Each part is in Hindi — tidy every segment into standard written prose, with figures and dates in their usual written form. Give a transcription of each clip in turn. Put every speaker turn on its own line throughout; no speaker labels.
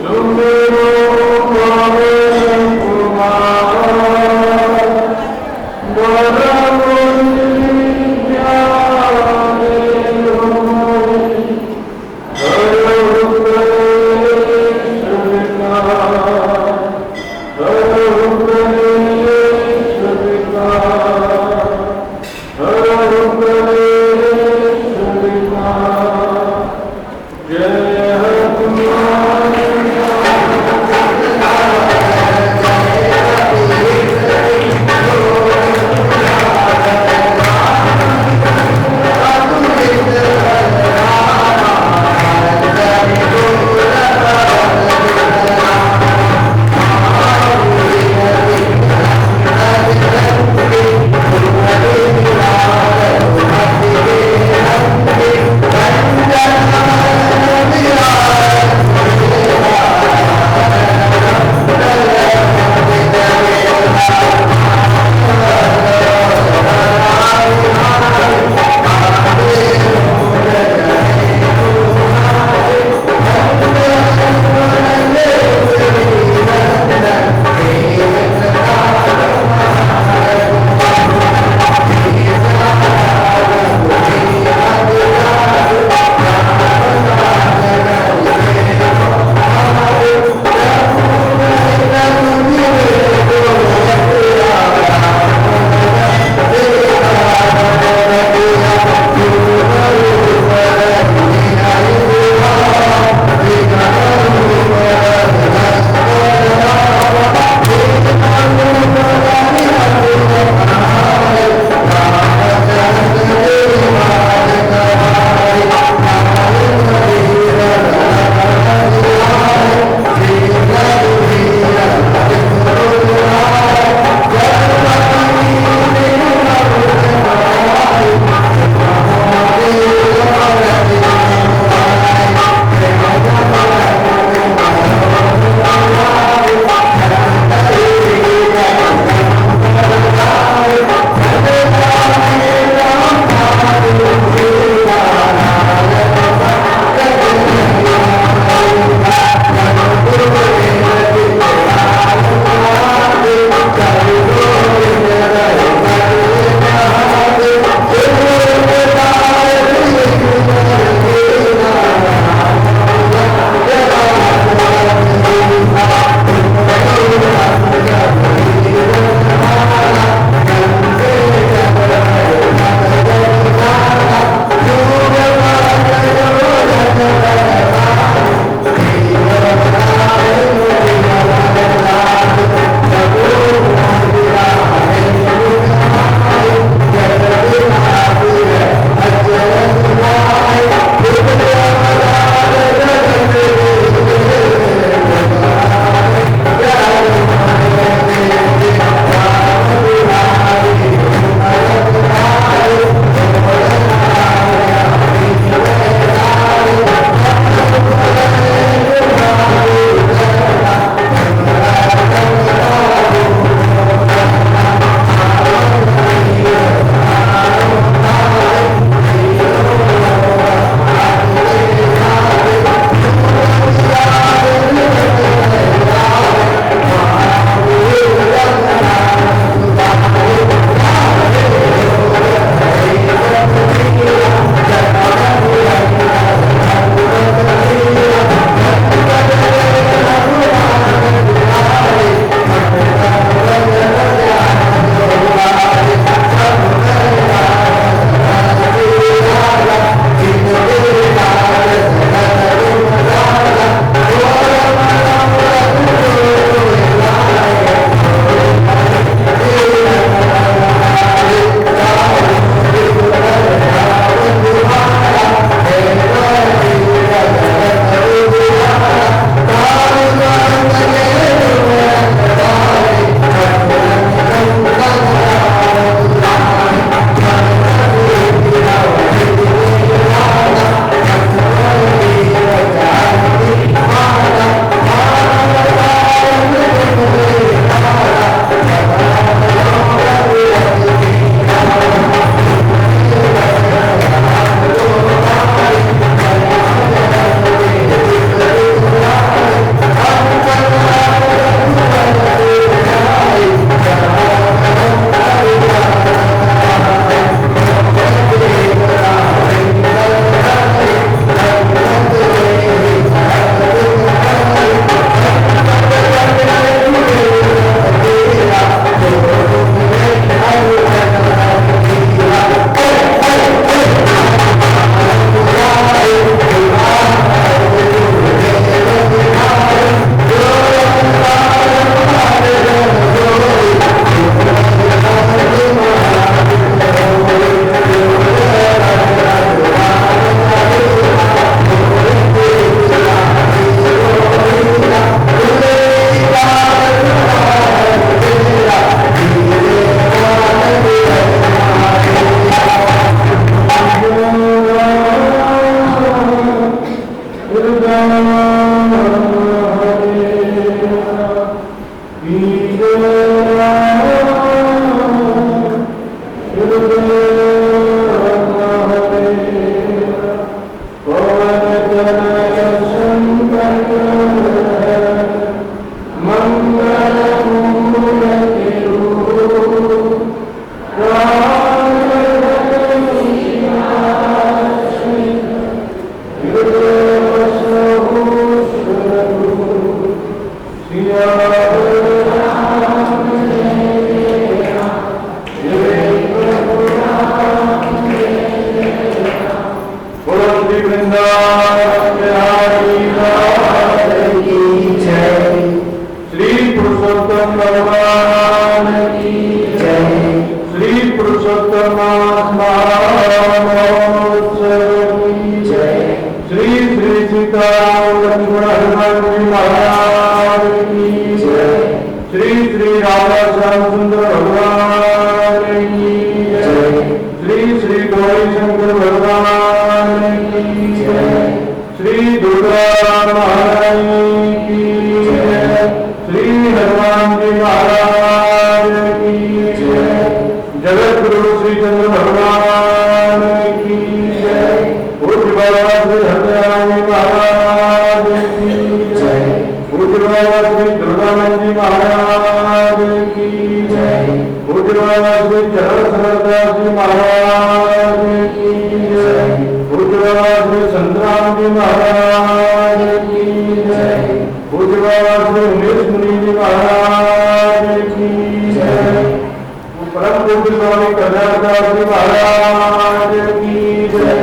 Numero श्री वृंदावन बिहारी लाल की जय। श्री पुरुषोत्तम भगवान की जय। श्री पुरुषोत्तम महोत्सव की जय। श्री श्री सीताराम लक्ष्मण हनुमान जी महाराज की जय। श्री श्री राधा श्याम सुंदर भगवान की जय। श्री श्री गौरी शंकर भगवान की जय। श्री दुर्गा महारानी की जय। श्री हनुमान जी महाराज की जय। जगत गुरु श्री चंद्र भगवान की जय। पूज्य बाबा श्री हरिराम महाराज की जय। पूज्य बाबा श्री दुर्गानंद जी महाराज की जय। पूज्य बाबा श्री चरण सरदास जी महाराज की जय। पूज्य बाबा श्री संतराम जी महाराज की जय। पूज्य बाबा श्री उमेश मुनि जी महाराज की जय। परम पूज्य स्वामी कल्याणदास जी महाराज की जय।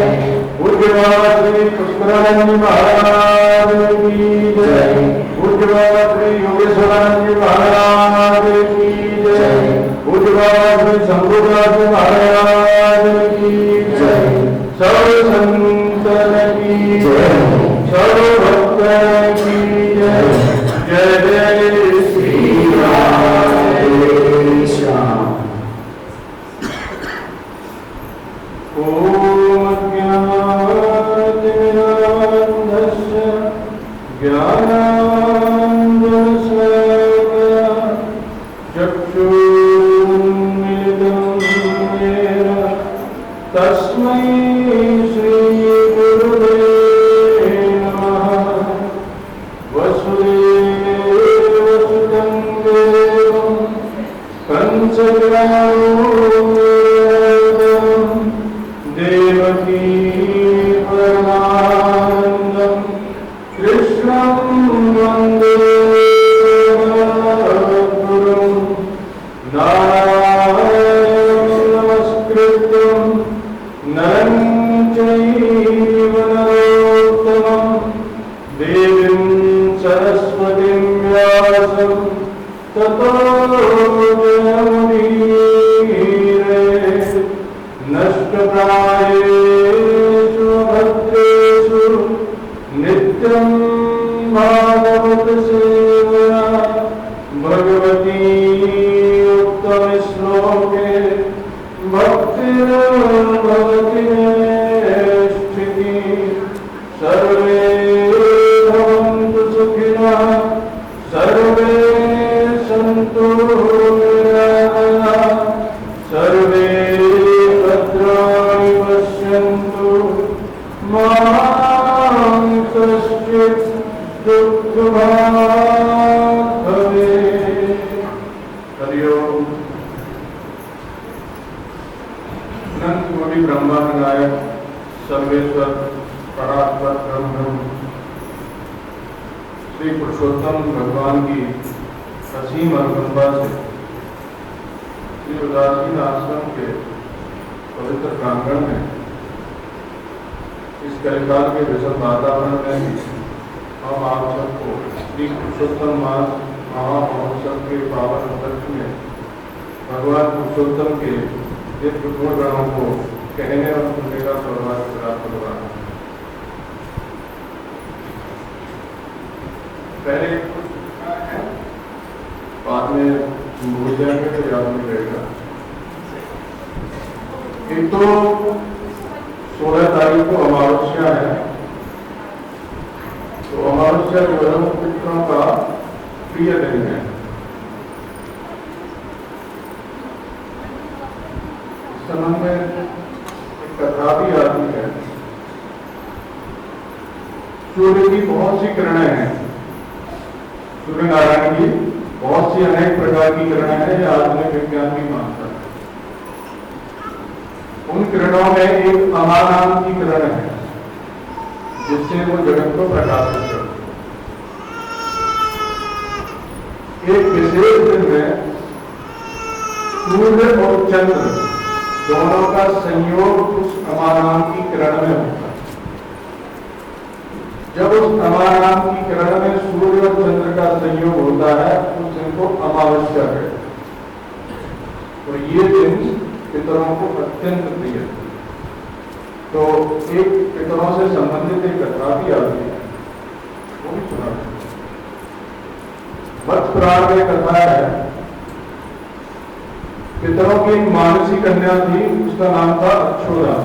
पूज्य बाबा श्री पुष्करानंद जी महाराज की जय। पूज्य बाबा श्री योगेश्वरानंद जी महाराज की जय। पूज्य बाबा श्री शंभुदास जी महाराज की जय। सर्व संतन की जय। सर्व भक्तन की जय। जय जय श्री राधे श्याम। ओम ज्ञानतिमिरान्धस्य ज्ञानाञ्जनशलाकया चक्षुरुन्मीलितं येन तस्मै श्रीगुरुवे नमः। वसुदेवसुतं देवं कंसचाणूरमर्दनं देवकी परमानन्दं कृष्णं वन्दे जगद्गुरुं। नारायणं नमस्कृत्यं नरं चैव नरोत्तमं देवीं सरस्वतीं व्यासं ततो जयमुदीरये। नष्टप्रायेषु भद्रेषु नित्यं भागवत सेवया भगवती उत्तम श्लोके भक्तिर्भवति स्थितिः। सर्वे भवन्तु सुखिनः सर्वे सन्तु निरामयाः सर्वे भद्राणि पश्यन्तु मा कश्चित् दुःखभाग् भवेत्। हरि ओम। अनंत कोटि ब्रह्मांड नायक सर्वेश्वर परात्पर ब्रह्म श्री पुरुषोत्तम भगवान की असीम अनुकंपा से श्री उदासीन आश्रम के पवित्र प्रांगण में इस कलिकाल के विषम वातावरण में हम आप सबको श्री पुरुषोत्तम मास महामहोत्सव के पावन उपलक्ष्य में भगवान पुरुषोत्तम के दिव्य गुण गणों को कहने और सुनने का सौभाग्य प्राप्त हुआ। पहले बाद में भूल जाएंगे तो याद नहीं रहेगा। एक तो 16 तारीख को अमावस्या है, तो अमावस्या जो है वो पितरों का प्रिय दिन है। इस संबंध में एक कथा भी आती है। सूर्य की बहुत सी किरणें हैं, सूर्य नारायण की बहुत सी अनेक प्रकार की किरणें हैं, यह आधुनिक विज्ञान भी मानता है। उन किरणों में एक अमा नाम की किरण है जिससे वो जगत को प्रकाशित करते। एक विशेष दिन में सूर्य और चंद्र दोनों का संयोग उस अमा नाम की किरण में होता है। अमानाम की किरण में सूर्य और चंद्र का संयोग होता है उस दिन को अमावस्या कहते हैं। और ये दिन पितरों को अत्यंत प्रिय है। तो एक पितरों से संबंधित एक कथा भी आती है, वो भी सुना। वत्स पुराण में कथा है, पितरों की एक मानसी कन्या थी, उसका नाम था अक्षोरा।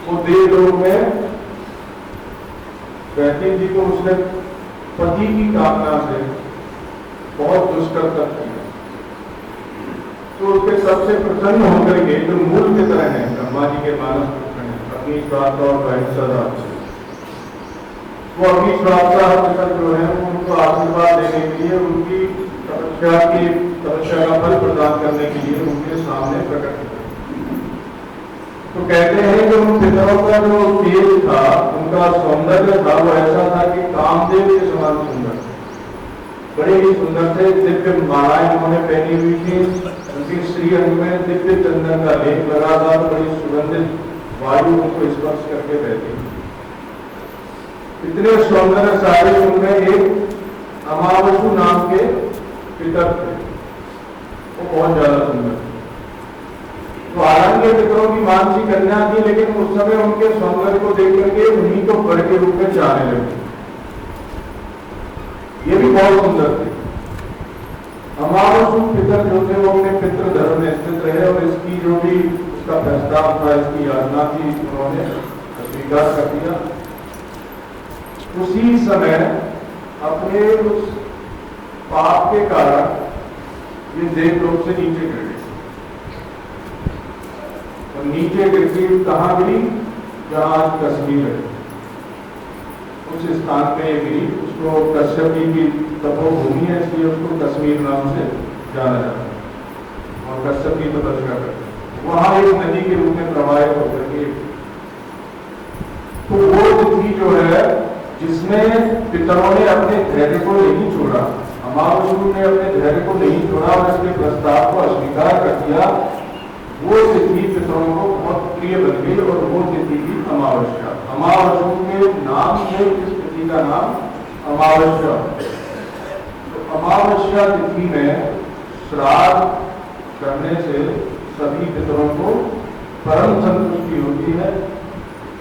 वो देवलोक में रहती थी, तो उसने पति की कामना से बहुत दुष्कर्म किया। तो उसके सबसे प्रसन्न होकर के जो मूल की तरह है ब्रह्मा जी के मानस पुत्र हैं, अग्नि श्राद्ध और वैंसदा, वो अग्नि श्राद्ध जो है उनको आशीर्वाद देने के लिए, उनकी तपस्या का फल प्रदान करने के लिए उनके सामने प्रकट किया। तो कहते हैं कि उन पितरों का जो तेज था, उनका सौंदर्य था, वो ऐसा था कि कामदेव के समान सुंदर, बड़े ही सुंदर थे। दिव्य मालाएं उन्होंने पहनी हुई थी, उनकी श्रीअंग में दिव्य चंदन का लेप लगा था, बड़ी सुगंधित वायु उनको स्पर्श करके बहती। इतने सौंदर्यशाली उनमें एक अमावसु नाम के पितर थे, वो बहुत ज्यादा सुंदर। तो हालांकि पितरों की मानसी कन्या थी, लेकिन उस समय उनके सौंदर्य को देख करके उन्हीं को बड़ के रूप में चाहने लगे। ये भी बहुत सुंदर थे। अमावसु पितर जो थे वो अपने पितृ धर्म में स्थित रहे, और इसकी जो भी उसका प्रस्ताव था, इसकी यातना थी, उन्होंने स्वीकार कर दिया। उसी समय अपने उस पाप के कारण ये देवलोक से नीचे गिर गए। और नीचे गिरती कहाँ गिरी? जहां कश्मीर है, उस स्थान पे ये गिरी। उसको कश्यप जी की तपोभूमि है, इसलिए उसको कश्मीर नाम से जाना जाता है, और कश्यप की तपस्या करते हैं। वहां एक नदी के रूप में प्रवाहित होकर के, तो वो तिथि जो है जिसमें पितरों ने अपने धैर्य को नहीं छोड़ा, अमावसु ने अपने धैर्य को नहीं छोड़ा और इसके प्रस्ताव को अस्वीकार कर दिया, वो तिथि पितरों को बहुत प्रिय बन गई, और वो तिथि थी अमावस्या। अमावसु के नाम से इस तिथि का नाम अमावस्या। तो अमावस्या तिथि में श्राद्ध करने से सभी पितरों को परम संतुष्टि होती है।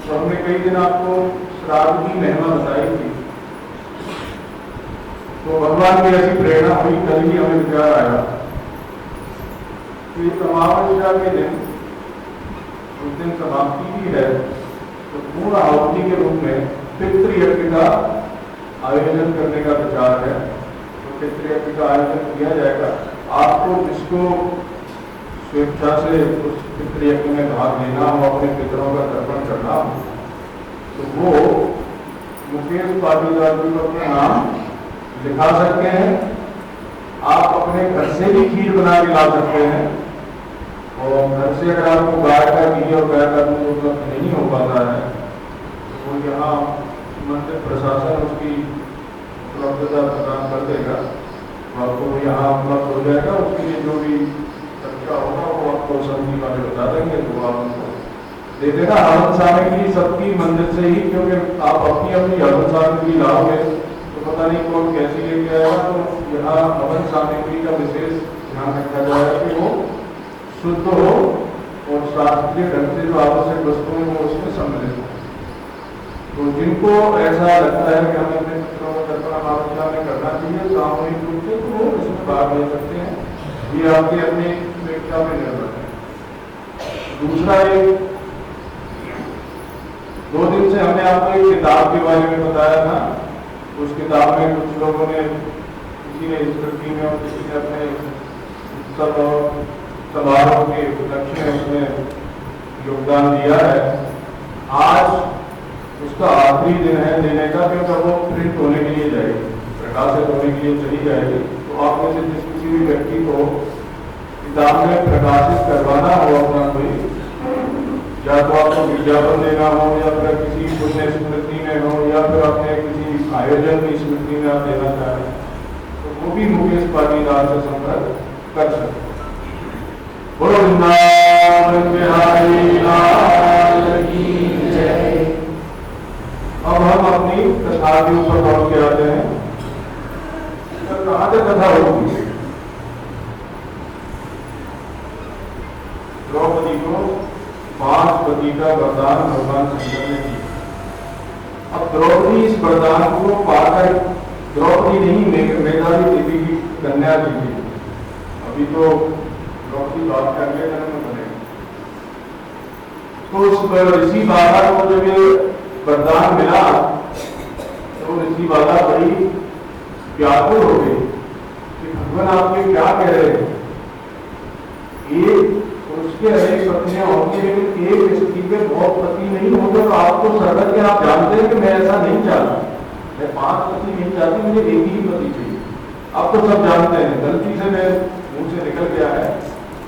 तो हमने कई दिन आपको श्राद्ध की महिमा बताई थी, तो भगवान की ऐसी प्रेरणा हुई, कल ही हमें विचार आया कि अमावस्या के दिन, उस दिन समाप्ति भी है, तो पूर्ण आहुति के रूप में पितृयज्ञ का आयोजन करने का विचार है। तो पितृयज्ञ का आयोजन किया जाएगा। आपको जिसको स्वेच्छा से उस पितृयज्ञ में भाग लेना हो, अपने पितरों का तर्पण करना हो, तो वो मुकेश पाटीदार जी को अपना नाम लिखा सकते हैं। आप अपने घर से भी खीर बना के ला सकते हैं, और घर से अगर आपको गाय का घी और गाय का दूध उपलब्ध नहीं हो पाता है, तो यहाँ मंदिर प्रशासन उसकी उपलब्धता प्रदान कर देगा, तो आपको यहाँ उपलब्ध हो जाएगा। उसके लिए जो भी खर्चा होगा वो आपको सब्जी वाले बता देंगे, तो आप उनको दे देना। हवन सामग्री सबकी मंदिर से ही, क्योंकि आप अपनी अपनी हवन सामग्री लाओगे तो पता नहीं कौन कैसी लेके आएगा। तो यहाँ हवन सामग्री का विशेष ध्यान रखा जाएगा कि वो शुद्ध हो और शास्त्रीय ढंग से जो आवश्यक वस्तुएं वो उसमें सम्मिलित हो। तो जिनको ऐसा लगता है कि हमें अपने पितरों का तर्पण अमावस्या में करना चाहिए सामूहिक रूप से, तो वो इसमें भाग ले सकते हैं। ये आपकी अपनी स्वेच्छा में निर्भर है। दूसरा, एक 2 दिन से हमने आपको एक किताब के बारे में बताया था। उस किताब में कुछ लोगों ने, किसी ने स्मृति में और किसी ने अपने उत्सव समारोह के उपलक्ष्य में उसमें योगदान दिया है। आज उसका आखिरी दिन है देने का, क्योंकि वो प्रिंट होने के लिए जाएगी, प्रकाशित होने के लिए चली जाएगी। तो आप में से जिस किसी भी व्यक्ति को किताब में प्रकाशित करवाना हो अपना कोई, या तो आपको विज्ञापन देना हो, या फिर किसी पुण्य स्मृति में हो, या फिर अपने किसी आयोजन की स्मृति में आप देना चाहें, तो वो भी मुकेश पाटीदार से संपर्क कर सकते हैं। वृंदावन बिहारी लाल की जय। कथा होगी। द्रौपदी को 5 पति का वरदान भगवान शंकर ने दिया। अब द्रौपदी इस वरदान को पाकर, द्रौपदी नहीं मेधावी देवी की कन्या जी थी, अभी तो द्रौपदी बात करके जन्म बनेगा। तो उस ऋषि बाला को जब ये वरदान मिला तो ऋषि बाला बड़ी व्याकुल हो गई कि भगवान आप ये क्या कह रहे हैं। एक उसके अनेक पत्नियां होंगी लेकिन एक स्त्री के बहुत पति नहीं होंगे, तो आपको सर्वज्ञ के आप जानते हैं कि मैं ऐसा नहीं चाहता, मैं 5 पति नहीं चाहती, मुझे एक ही पति चाहिए। आप तो सब जानते हैं, गलती से मैं मुंह से निकल गया है,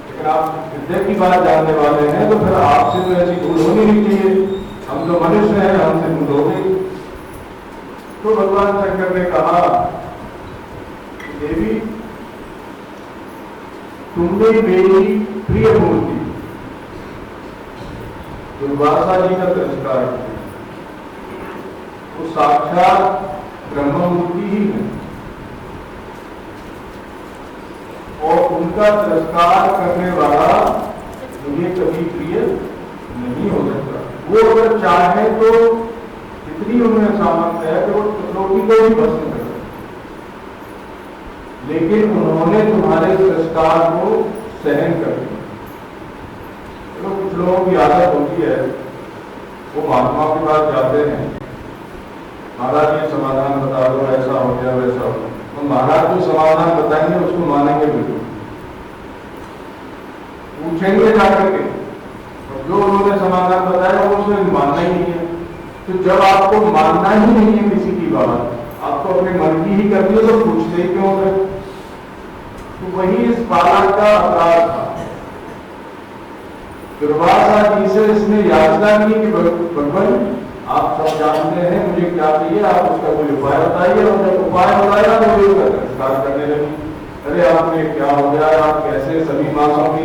लेकिन आप विद्या की बात जानने वाले हैं तो फिर आपसे तो ऐसी भूल होनी नहीं चाहिए। हम तो मनुष्य हैं, हमसे भूल हो गई। तो भगवान शंकर ने कहा, देवी तुमने मेरी प्रिय मूर्ति दुर्वासा जी का तिरस्कार किया, वो साक्षात ब्रह्म मूर्ति ही है और उनका तिरस्कार करने वाला मुझे कभी प्रिय नहीं हो सकता। वो अगर चाहे तो इतनी उनमें सामर्थ्य है कि वो त्रिलोकी को भी भस्म कर, लेकिन उन्होंने तुम्हारे तिरस्कार को सहन कर दिया। तो कुछ लोगों की आदत होती है, वो महात्मा के पास जाते हैं, महाराज ये समाधान बता दो, ऐसा हो गया वैसा हो गया। तो महाराज जो समाधान बताएंगे उसको मानेंगे बिल्कुल, पूछेंगे जाकर के, और जो उन्होंने समाधान बताया वो उसे मानना ही नहीं है। तो जब आपको मानना ही नहीं है किसी की बात, आपको अपने मन की ही करनी है, तो पूछते ही क्यों है। तो वही इस बालक का अपराध था। दुर्वासा जी से इसने याचना की कि भगवान आप सब जानते हैं मुझे क्या चाहिए, आप उसका कोई उपाय बताइए। और जब उपाय बताया तो वे उसका तिरस्कार करने लगी। अरे आपने क्या हो गया, आप कैसे सभी मासों की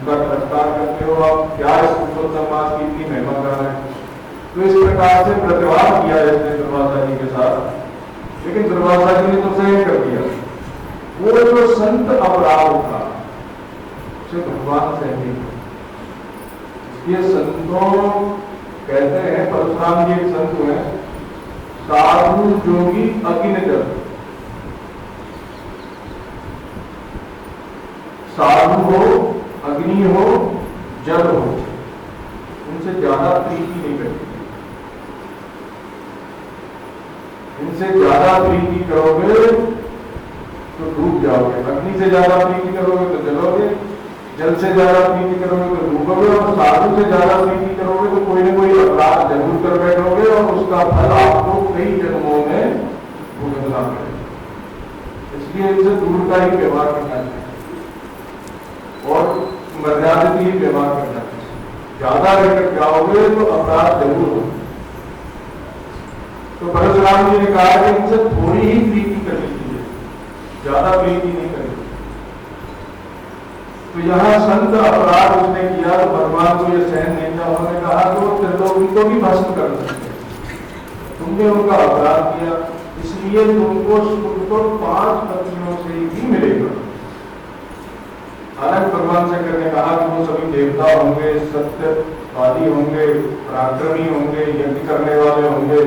का तिरस्कार करते हो, आप क्या इस पुरुषोत्तम मास की इतनी महिमा कर रहे हैं। तो इस प्रकार से प्रतिवाद किया इसने दुर्वासा जी के साथ, लेकिन दुर्वासा जी ने तो सहन कर दिया। वो जो संत अपराध था उसे भगवान सहन, ये संतों कहते हैं, परशुराम जी एक संत हुए, साधु जोगी अग्निजल, साधु हो, अग्नि हो, जल हो, उनसे ज्यादा प्रीति नहीं करती। इनसे ज्यादा प्रीति करोगे तो डूब जाओगे, अग्नि से ज्यादा प्रीति करोगे तो जलोगे, जल से ज्यादा प्रीति करोगे तो डूबोगे, और साधु से ज्यादा प्रीति करोगे तो कोई ना कोई अपराध जरूर कर बैठोगे और उसका फल आपको कई जन्मों में भुगतना पड़ेगा। इसलिए इनसे दूर का ही व्यवहार करना चाहिए और मर्यादा ही व्यवहार करना चाहिए। ज्यादा लेकर जाओगे तो अपराध जरूर हो। तो परशुराम जी ने कहा कि इनसे थोड़ी ही प्रीति करनी चाहिए, ज्यादा प्रीति नहीं करनी। तो यहाँ संत अपराध उसने किया तो भगवान को यह सहन नहीं था। उन्होंने कहा कि वो त्रिलोकी को भी भस्म कर सकते, तुमने उनका अपराध किया, इसलिए तुमको सुख तो 5 पत्नियों से ही मिलेगा। हालांकि भगवान शंकर ने कहा कि वो सभी देवता होंगे, सत्यवादी होंगे, पराक्रमी होंगे, यज्ञ करने वाले होंगे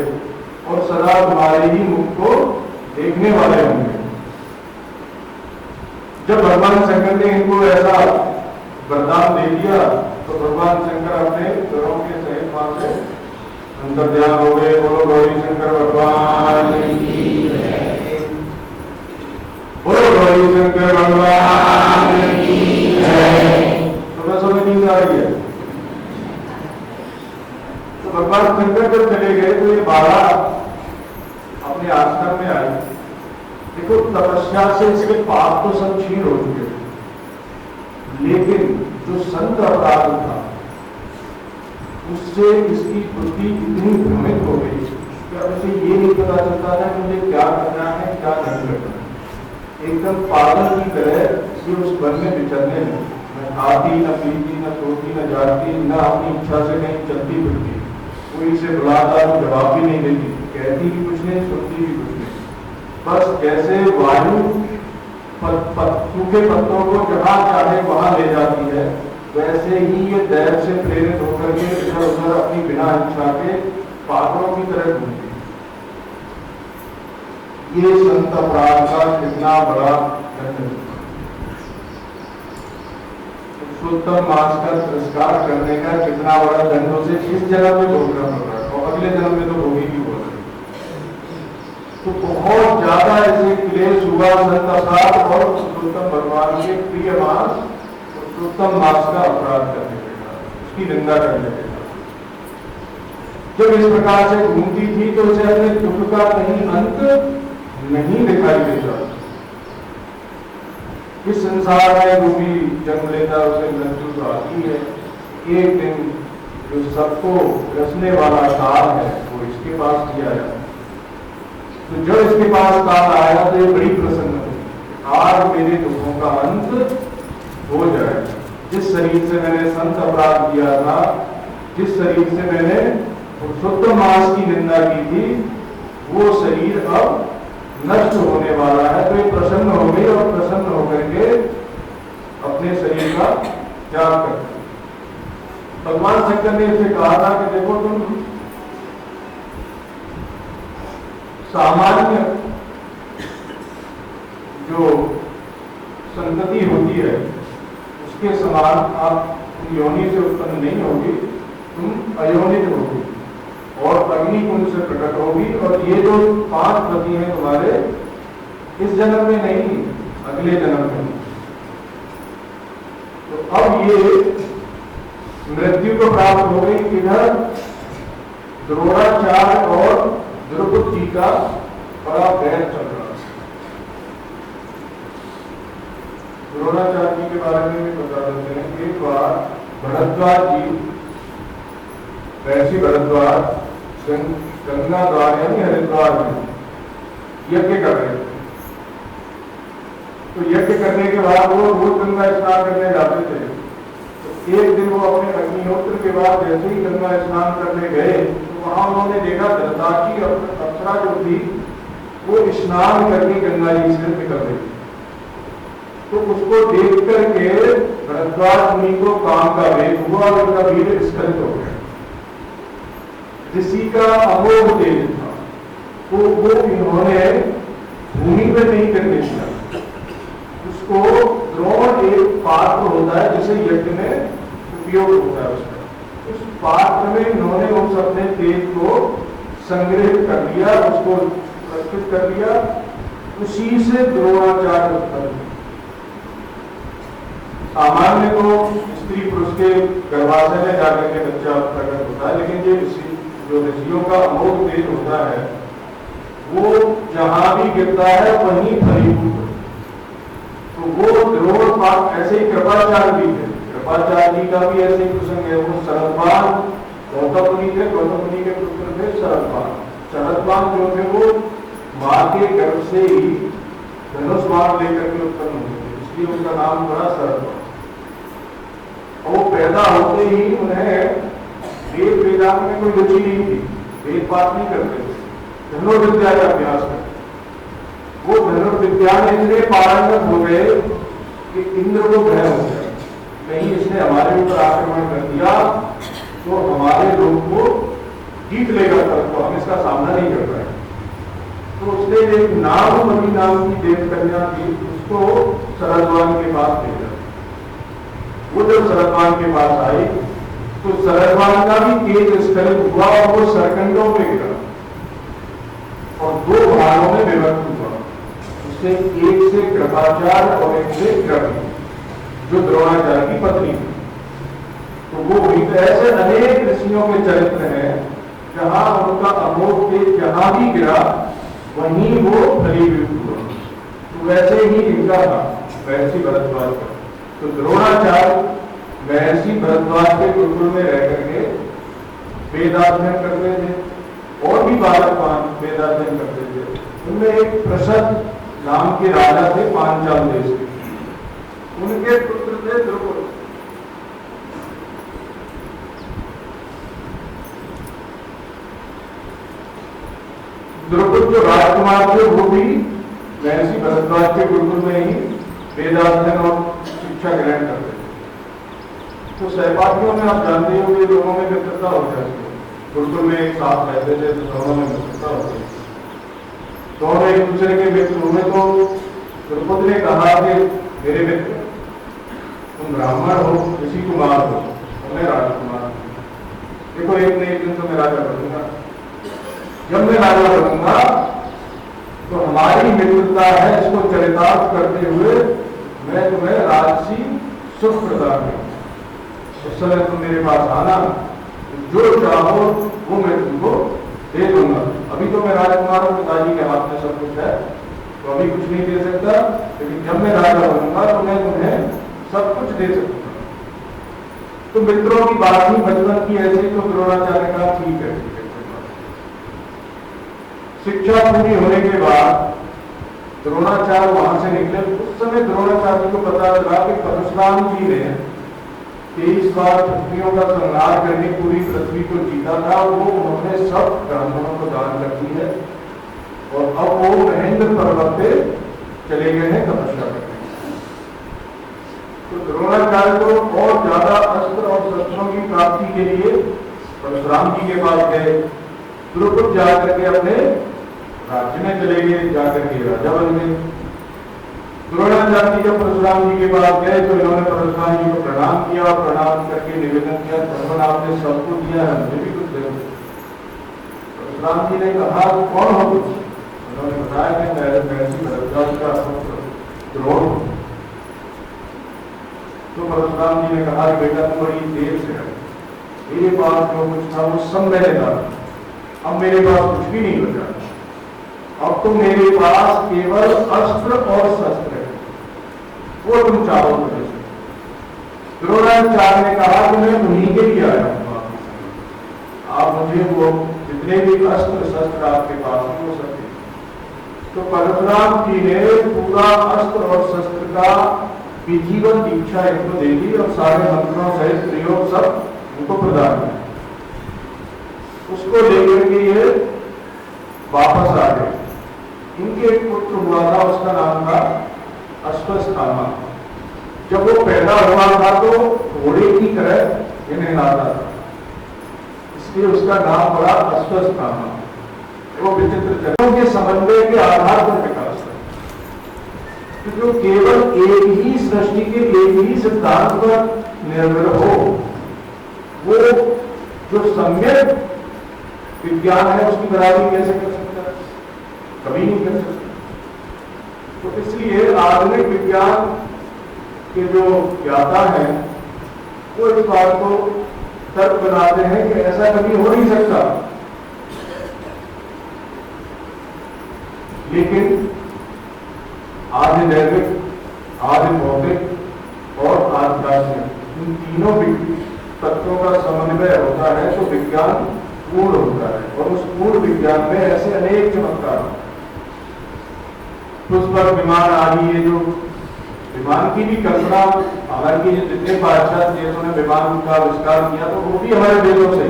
और सदा तुम्हारे ही मुख को देखने वाले होंगे। जब भगवान शंकर ने इनको ऐसा वरदान दे दिया तो भगवान शंकर अपने घरों के सहित वहां से अंतर्ध्यान हो गए। बोलो गौरी शंकर भगवान की जय, बोलो गौरी शंकर भगवान की जय। सुबह सुबह नींद आ रही है। तो भगवान शंकर जब चले गए तो ये बाला अपने आश्रम में आई। देखो तपस्या से इसके पाप तो सब क्षीण हो चुके थे, लेकिन जो संत अपराध था उससे इसकी बुद्धि इतनी भ्रमित हो गई कि अब इसे ये नहीं पता चलता था कि मुझे क्या करना है क्या नहीं करना है। एकदम पागल की तरह ये उस वन में विचरने लगी, न खाती न पीती न सोती न जागती, न अपनी इच्छा से कहीं चलती फिरती, कोई से बुलाता तो जवाब भी नहीं देती, कहती भी कुछ नहीं, सुनती भी कुछ नहीं। बस जैसे वायु सूखे पत्तों को जहां चाहे वहां ले जाती है, वैसे ही ये दैव से प्रेरित होकर के इधर उधर अपनी बिना इच्छा के पात्रों की तरह घूमती है। ये संत अपराध का कितना बड़ा दंड है। पुरुषोत्तम मास का तिरस्कार करने का कितना बड़ा दंड उसे इस जन्म में भोगना पड़ रहा है, और अगले जन्म में तो भोगेगी हो रहा है। तो बहुत ज्यादा ऐसे क्लेश हुआ संत अपराध और पुरुषोत्तम भगवान के प्रिय मास पुरुषोत्तम मास का अपराध करने के कारण, उसकी निंदा करने के कारण। जब इस प्रकार से घूमती थी तो उसे अपने दुख का कहीं अंत नहीं दिखाई देता। इस संसार में जो भी जन्म लेता है उसे मृत्यु तो आती है। एक दिन जो सबको रचने वाला काल है वो इसके पास दिया जाता है। तो जब इसके पास काल आया तो ये बड़ी प्रसन्न हुई, आज मेरे दुखों का अंत हो जाए। जिस शरीर से मैंने संत अपराध किया था, जिस शरीर से मैंने पुरुषोत्तम मास की निंदा की थी, वो शरीर अब नष्ट होने वाला है। तो ये प्रसन्न हो गई और प्रसन्न होकर के अपने शरीर का त्याग कर। भगवान शंकर ने इसे कहा था कि देखो तुम सामान्य जो संतति होती है उसके समान आप योनि से उत्पन्न नहीं होगी, तुम अयोनित होगी और अग्निकुंड से प्रकट होगी। और ये जो 5 पति हैं तुम्हारे, इस जन्म में नहीं, अगले जन्म में। तो अब ये मृत्यु को प्राप्त हो गई। इधर द्रोणाचार्य और द्रुपद जी का बड़ा बैर चल रहा है। द्रोणाचार्य जी के बारे में भी बता देते हैं। एक बार भरद्वाज जी, वैसी भरद्वाज गंगा द्वार यानी हरिद्वार में यज्ञ कर रहे थे। तो यज्ञ करने के बाद वो रोज गंगा स्नान करने जाते थे। तो एक दिन वो अपने अग्निहोत्र के बाद जैसे ही गंगा स्नान करने गए तो वहां उन्होंने देखा धृतराष्ट्र की अप्सरा जो थी वो स्नान करके गंगा जी से निकल रही थी। तो उसको देख करके भरद्वाज मुनि को काम का वेग हुआ और उनका वीर स्खलित हो गया। ऋषि का अमोघ तेज था, तो वो इन्होंने भूमि पे नहीं करने दिया। उसको द्रोण एक पात्र होता है जिसे यज्ञ में उपयोग होता है, उसका उस पात्र में इन्होंने उस अपने तेज को संग्रहित कर लिया, उसको प्रस्तुत कर लिया। उसी से द्रोणाचार्य उत्पन्न। सामान्य तो स्त्री पुरुष के गर्भाशय में जाकर के बच्चा प्रकट होता है, लेकिन ये जो ऋषियों का अमोघ तेज होता है वो जहां भी गिरता है वहीं फलीभूत। तो वो द्रोण पात्र ऐसे ही कृपाचार्य भी है। कृपाचार्य जी का भी ऐसे ही प्रसंग है। वो शरदपान गौतम मुनि के पुत्र थे शरदपान। शरदपान जो थे वो मां के गर्भ से ही धनुष बाण लेकर के उत्पन्न हुए थे, इसलिए उनका नाम पड़ा शरदपान। वो पैदा होते ही उन्हें वेद वेदांत में कोई रुचि नहीं थी, वेद पाठ नहीं करते थे, धनुर्विद्या का अभ्यास करते। वो धनुर्विद्या में इतने पारंगत हो गए कि इंद्र को भय हो गया, कहीं इसने हमारे ऊपर आक्रमण कर दिया तो हमारे लोग को जीत लेगा, तो हम इसका सामना नहीं कर पाए। तो उसने एक नागमती नाम की देव कन्या थी, उसको शरदवान के पास भेजा। वो जब शरदवान के पास आई तो शरदवान का भी तेज स्खलित हुआ और वो सरकंडों पे गिरा और 2 भागों में विभक्त हुआ। उससे एक से कृपाचार्य और एक से कृपि जो द्रोणाचार्य की पत्नी थी। तो वो हुई। तो ऐसे अनेक ऋषियों के चरित्र हैं जहां उनका अमोघ तेज जहां भी गिरा वहीं वो फलीभूत हुआ। तो वैसे ही इनका था महर्षि भरद्वाज का। तो द्रोणाचार्य महर्षि भरद्वाज के गुरुकुल में रह करके वेदाध्ययन करते थे और भी बालक वेदाध्ययन करते थे। उनमें एक प्रसद नाम के राजा थे पांचाल देश के, उनके पुत्र थे द्रुपद। द्रुपद जो राजकुमार थे वो भी महर्षि भरद्वाज के गुरुकुल में ही वेदाध्ययन और शिक्षा ग्रहण करते थे। तो सहपाठियों में आप जानते हो कि दोनों में मित्रता हो जाती है। गुरुकुल में एक साथ रहते थे तो दोनों में मित्रता होती है, दोनों एक दूसरे के मित्र हुए। तो द्रौपदी ने कहा कि मेरे मित्र, तुम ब्राह्मण हो, ऋषि कुमार हो और मैं राजकुमार हूँ। देखो एक न एक दिन तो मैं राजा बनूंगा। जब मैं राजा बनूंगा तो हमारी मित्रता है, इसको चरितार्थ करते हुए मैं तुम्हें राजसी सुख प्रदान करूंगा। उस समय तुम मेरे पास आना, जो चाहो वो मैं तुमको दे दूंगा। अभी तो मैं राजकुमार हूं, पिताजी के हाथ में सब कुछ है, तो अभी कुछ नहीं दे सकता, लेकिन जब मैं राजा बनूंगा तो मैं तुम्हें सब कुछ दे सकूंगा। तो मित्रों की बात ही बचपन की ऐसी, तो द्रोणाचार्य का ठीक है। शिक्षा पूरी होने के बाद द्रोणाचार्य वहां से निकले। उस समय द्रोणाचार्य को पता चला कि परशुराम जी ने 23 बार पृथ्वियों का संहार करके पूरी पृथ्वी को जीता था। वो उन्होंने सब ब्राह्मणों को दान कर दी है और अब वो महेंद्र पर्वत पे चले गए हैं तपस्या करने। तो द्रोणाचार्य को और ज्यादा अस्त्र और शस्त्रों की प्राप्ति के लिए परशुराम जी के पास गए। गुरुकुल जाकर के अपने राज्य में चले गए, जाकर के राजा बन गए। द्रोणाचार्य जब परशुराम जी के पास गए तो इन्होंने परशुराम जी को प्रणाम किया और प्रणाम करके निवेदन किया, भगवान आपने सबको दिया है, मुझे भी कुछ दे। परशुराम जी ने कहा कौन हो कुछ? उन्होंने बताया कि मैं महर्षि भरद्वाज का द्रोण। तो परशुराम जी ने कहा कि बेटा तुम बड़ी देर से है, मेरे पास जो कुछ था वो सब मैंने डाला, अब मेरे पास कुछ भी नहीं बचा। अब तो मेरे पास केवल अस्त्र और शस्त्र है, वो तुम चाहो तो दे सकते। द्रोणाचार्य ने कहा कि मैं उन्हीं के लिए आया हूं, आप मुझे वो जितने भी अस्त्र शस्त्र आपके पास हैं वो सब। तो परशुराम जी ने पूरा अस्त्र और शस्त्र का विधिवत दीक्षा इनको दे दी और सारे मंत्रों सहित प्रयोग सब उनको प्रदान किया। उसको लेकर के ये वापस आ गए। इनके एक पुत्र हुआ था, उसका नाम था अश्वत्थामा। जब वो पैदा हुआ था तो घोड़े की तरह इन्हें आता था, इसलिए उसका नाम पड़ा अश्वत्थामा। वो विचित्र जनों के समन्वय के आधार पर विकास था, तो जो केवल एक ही सृष्टि के एक ही सिद्धांत पर निर्भर हो, वो जो सम्यक विज्ञान है उसकी बराबरी कैसे कर सकता है? कभी नहीं कर सकता। तो इसलिए आधुनिक विज्ञान के जो ज्ञाता हैं वो इस बात को तर्क बनाते हैं कि ऐसा कभी हो नहीं सकता। लेकिन आदि दैविक, आदि भौतिक और आध्यात्मिक इन तीनों तत्वों का समन्वय होता है तो विज्ञान पूर्ण होता है। और उस पूर्ण विज्ञान में ऐसे अनेक चमत्कार, उस पर विमान आदि, ये जो विमान की भी कल्पना, हालांकि जितने पाश्चात्य देशों ने विमान का आविष्कार किया तो वो भी हमारे वेदों से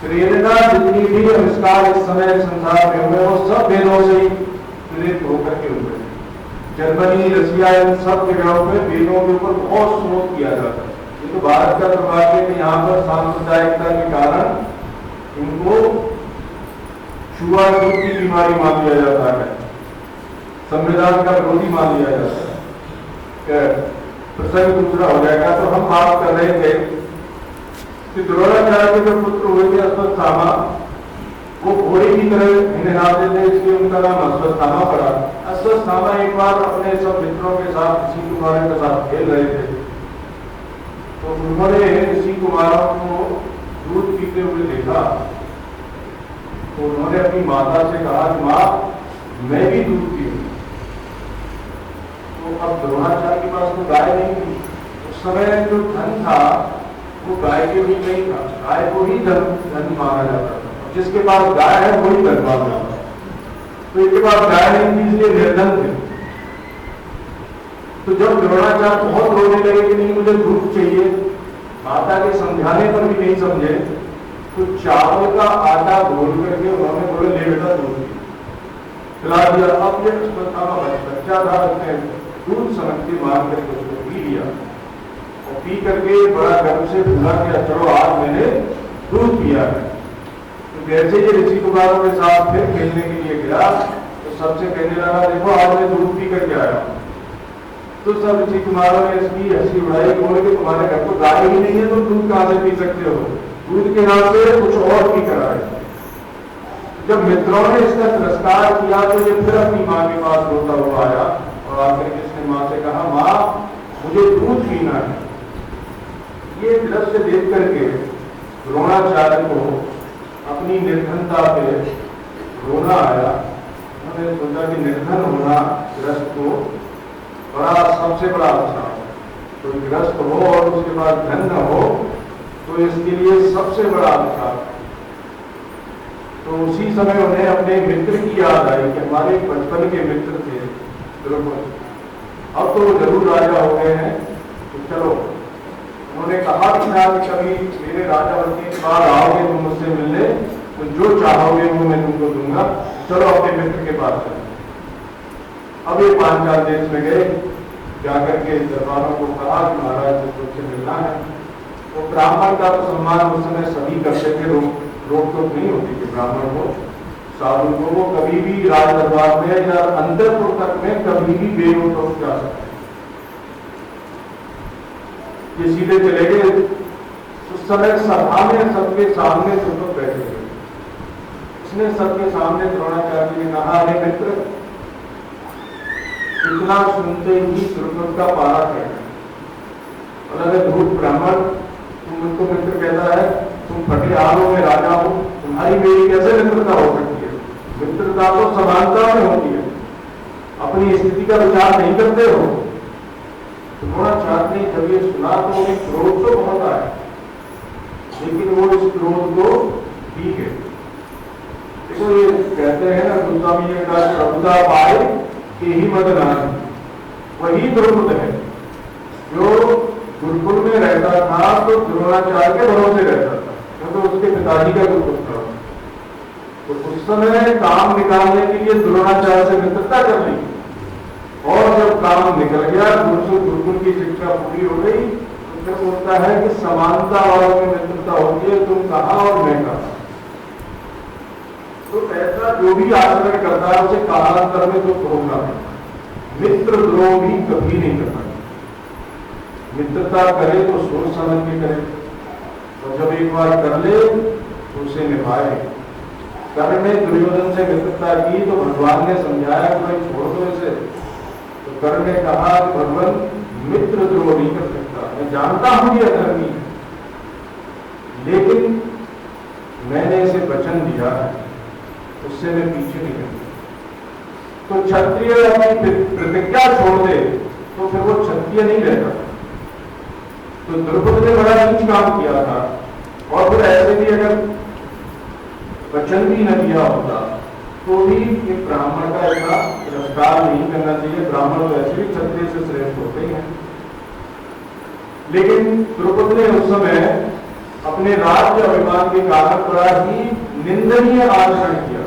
प्रेरणा, जितनी भी आविष्कार इस समय संसार में हुए वो सब वेदों से ही प्रेरित होकर के हुए। जर्मनी, रशिया, इन सब जगहों पे वेदों के ऊपर बहुत शोध किया जाता है। तो भारत का दुर्भाग्य कि यहाँ पर सांप्रदायिकता के कारण इनको छुआछूत की बीमारी मान लिया जाता है, संविधान का विरोधी मान लिया जाता है। प्रसंग दूसरा हो जाएगा। तो हम बात कर रहे थे कि द्रोणाचार्य के जो पुत्र हुए थे अश्वत्थामा, वो घोड़े की तरह हिनहाते थे, इसलिए उनका नाम अश्वत्थामा पड़ा। अश्वत्थामा एक बार अपने सब मित्रों के साथ ऋषि कुमारों के साथ खेल रहे थे, तो उन्होंने ऋषि कुमारों को दूध पीते हुए देखा। तो उन्होंने अपनी माता से कहा कि माँ मैं भी दूध पीऊं। तो अब द्रोणाचार्य के पास तो गाय नहीं थी। उस समय जो धन था वो गाय के भी नहीं था, गाय को ही धन माना जाता था। जिसके पास गाय है वही धन माना जाता था। तो इनके पास गाय नहीं थी, इसलिए निर्धन थे। तो जब द्रोणाचार्य बहुत रोने लगे कि नहीं मुझे दूध चाहिए, माता के समझाने पर भी नहीं समझे, तो चावल का आटा घोल करके उन्होंने बोले ले बेटा दूध। खिला दिया। अब ये अस्पताल का बच्चा था, उसने दूध समझ के मार करके उसको पी लिया और पी करके बड़ा गर्व से भूला कि चलो आज मैंने दूध पिया है। तो जैसे ही ऋषि कुमारों के साथ फिर खेलने के लिए गया तो सबसे कहने लगा, देखो आज मैं दूध पी करके आया। तो सब ऋषि कुमारों ने इसकी हंसी उड़ाई, बोले कि तुम्हारे घर को गाय ही नहीं है, तुम दूध कहाँ से पी सकते हो, दूध के नाम पे कुछ और पी कर आए। जब मित्रों ने इसका तिरस्कार किया तो ये फिर अपनी माँ के पास रोता हुआ आया और आकर के इसने माँ से कहा, माँ मुझे दूध पीना है। ये दृश्य देख करके द्रोणाचार्य को अपनी निर्धनता पे रोना आया। उन्होंने सोचा कि निर्धन होना ग्रस्त को बड़ा सबसे बड़ा अच्छा हो, तो ग्रस्त हो और उसके बाद धन न हो तो इसके लिए सबसे बड़ा अच्छा। तो उसी समय उन्हें अपने मित्र की याद आई कि हमारे बचपन के मित्र थे द्रुपद, अब तो वो जरूर राजा हो गए हैं, तो चलो। उन्होंने कहा कि कभी मेरे राजा बनने के बाद आओगे तुम मुझसे मिलने तो जो चाहोगे वो मैं तुमको दूंगा, चलो अपने मित्र के पास चलो। अब ये पांचाल देश में गए, जाकर के दरबारों को कहा कि महाराज तुमसे मिलना है। तो ब्राह्मण का तो सम्मान उस समय सभी करते थे, रोक टोक नहीं होती थी ब्राह्मण को, साधु को। वो कभी भी राज दरबार में या अंतरपुर तक में कभी भी बेरोक टोक जा सकते, ये सीधे चले गए। उस समय सभा में सबके सामने द्रुपद बैठे थे। उसने सबके सामने द्रोणाचार्य ने कहा, अरे मित्र, इतना सुनते ही द्रुपद का पारा है। धूप ब्राह्मण, तुम उनको मित्र कहता है, तुम फटे हालों में राजा हो, तुम्हारी मेरी कैसे मित्रता हो सकती है? मित्रता तो समानता में होती है, अपनी स्थिति का विचार नहीं करते हो। द्रोणाचार्य ने जब ये सुना तो उन्हें क्रोध तो बहुत आया, लेकिन वो इस क्रोध को ठीक है। देखो ये कहते हैं ना, गोस्वामी जी का प्रभुता पाए कि ही मत नारी, वही द्रुपद है जो गुरुकुल में रहता था तो द्रोणाचार्य के भरोसे रहता था, क्योंकि तो उसके पिताजी का गुरुकुल था। तो उस समय काम निकालने के लिए द्रोणाचार्य से मित्रता कर ली, और जब काम निकल गया, गुरुकुल की शिक्षा पूरी हो गई, तो फिर बोलता है कि समानता वालों में मित्रता होती है, तुम कहा और मैं कहा। तो ऐसा जो भी आचरण करता है उसे कालांतर में दुख होगा। मित्र द्रोह भी कभी नहीं करता, मित्रता करे तो सोच समझ के करे, और जब एक बार कर ले तो उसे निभाए। कर्ण ने दुर्योधन से मित्रता की तो भगवान ने समझाया कि भाई छोड़ दो इसे। तो कर्ण ने कहा कि भगवान, मित्र द्रोह नहीं कर सकता, मैं जानता हूं ये अधर्मी है, लेकिन मैंने इसे वचन दिया है, उससे मैं पीछे नहीं करता। तो क्षत्रिय अपनी प्रतिज्ञा छोड़ दे तो फिर वो क्षत्रिय नहीं रहता। तो द्रुपद ने बड़ा नीच काम किया था, और फिर ऐसे भी अगर वचन भी न दिया होता तो भी एक ब्राह्मण का इतना तिरस्कार नहीं करना चाहिए। ब्राह्मण तो ऐसे भी क्षत्रिय से श्रेष्ठ होते हैं। लेकिन द्रुपद ने उस समय अपने राज्य अभिमान के कारण बड़ा ही निंदनीय आचरण किया।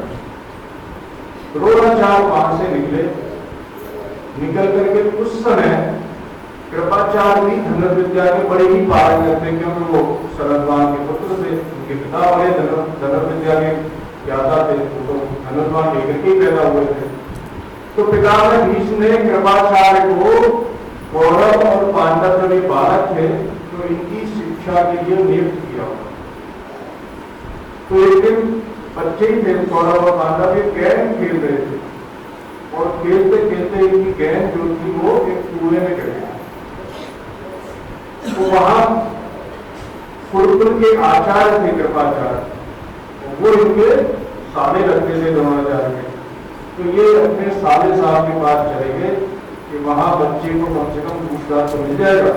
द्रोणाचार्य वहां से निकल करके उस समय कृपाचार्य भी धनुर्विद्या के बड़े ही पारंगत थे, क्योंकि वो शरद्वान के पुत्र थे, उनके पिता बड़े धनुर्विद्या के ज्ञाता थे, तो धनुर्वान लेकर के पैदा हुए थे। तो पितामह भीष्म ने कृपाचार्य को कौरव और पांडव जब ये बालक थे तो इनकी शिक्षा के लिए नियुक्त किया। तो एक दिन बच्चे ही थे कौरव और पांडव, ये गेंद खेल रहे थे, और खेलते खेलते इनकी गेंद जो थी वो एक कुएं में गिर गई। तो वहां गुरुकुल के आचार्य थे कृपाचार्य, वो इनके साले लगते थे द्रोणाचार्य के। तो ये अपने साले साहब के पास चले गए कि वहां बच्चे को कम से कम पूछताछ तो मिल जाएगा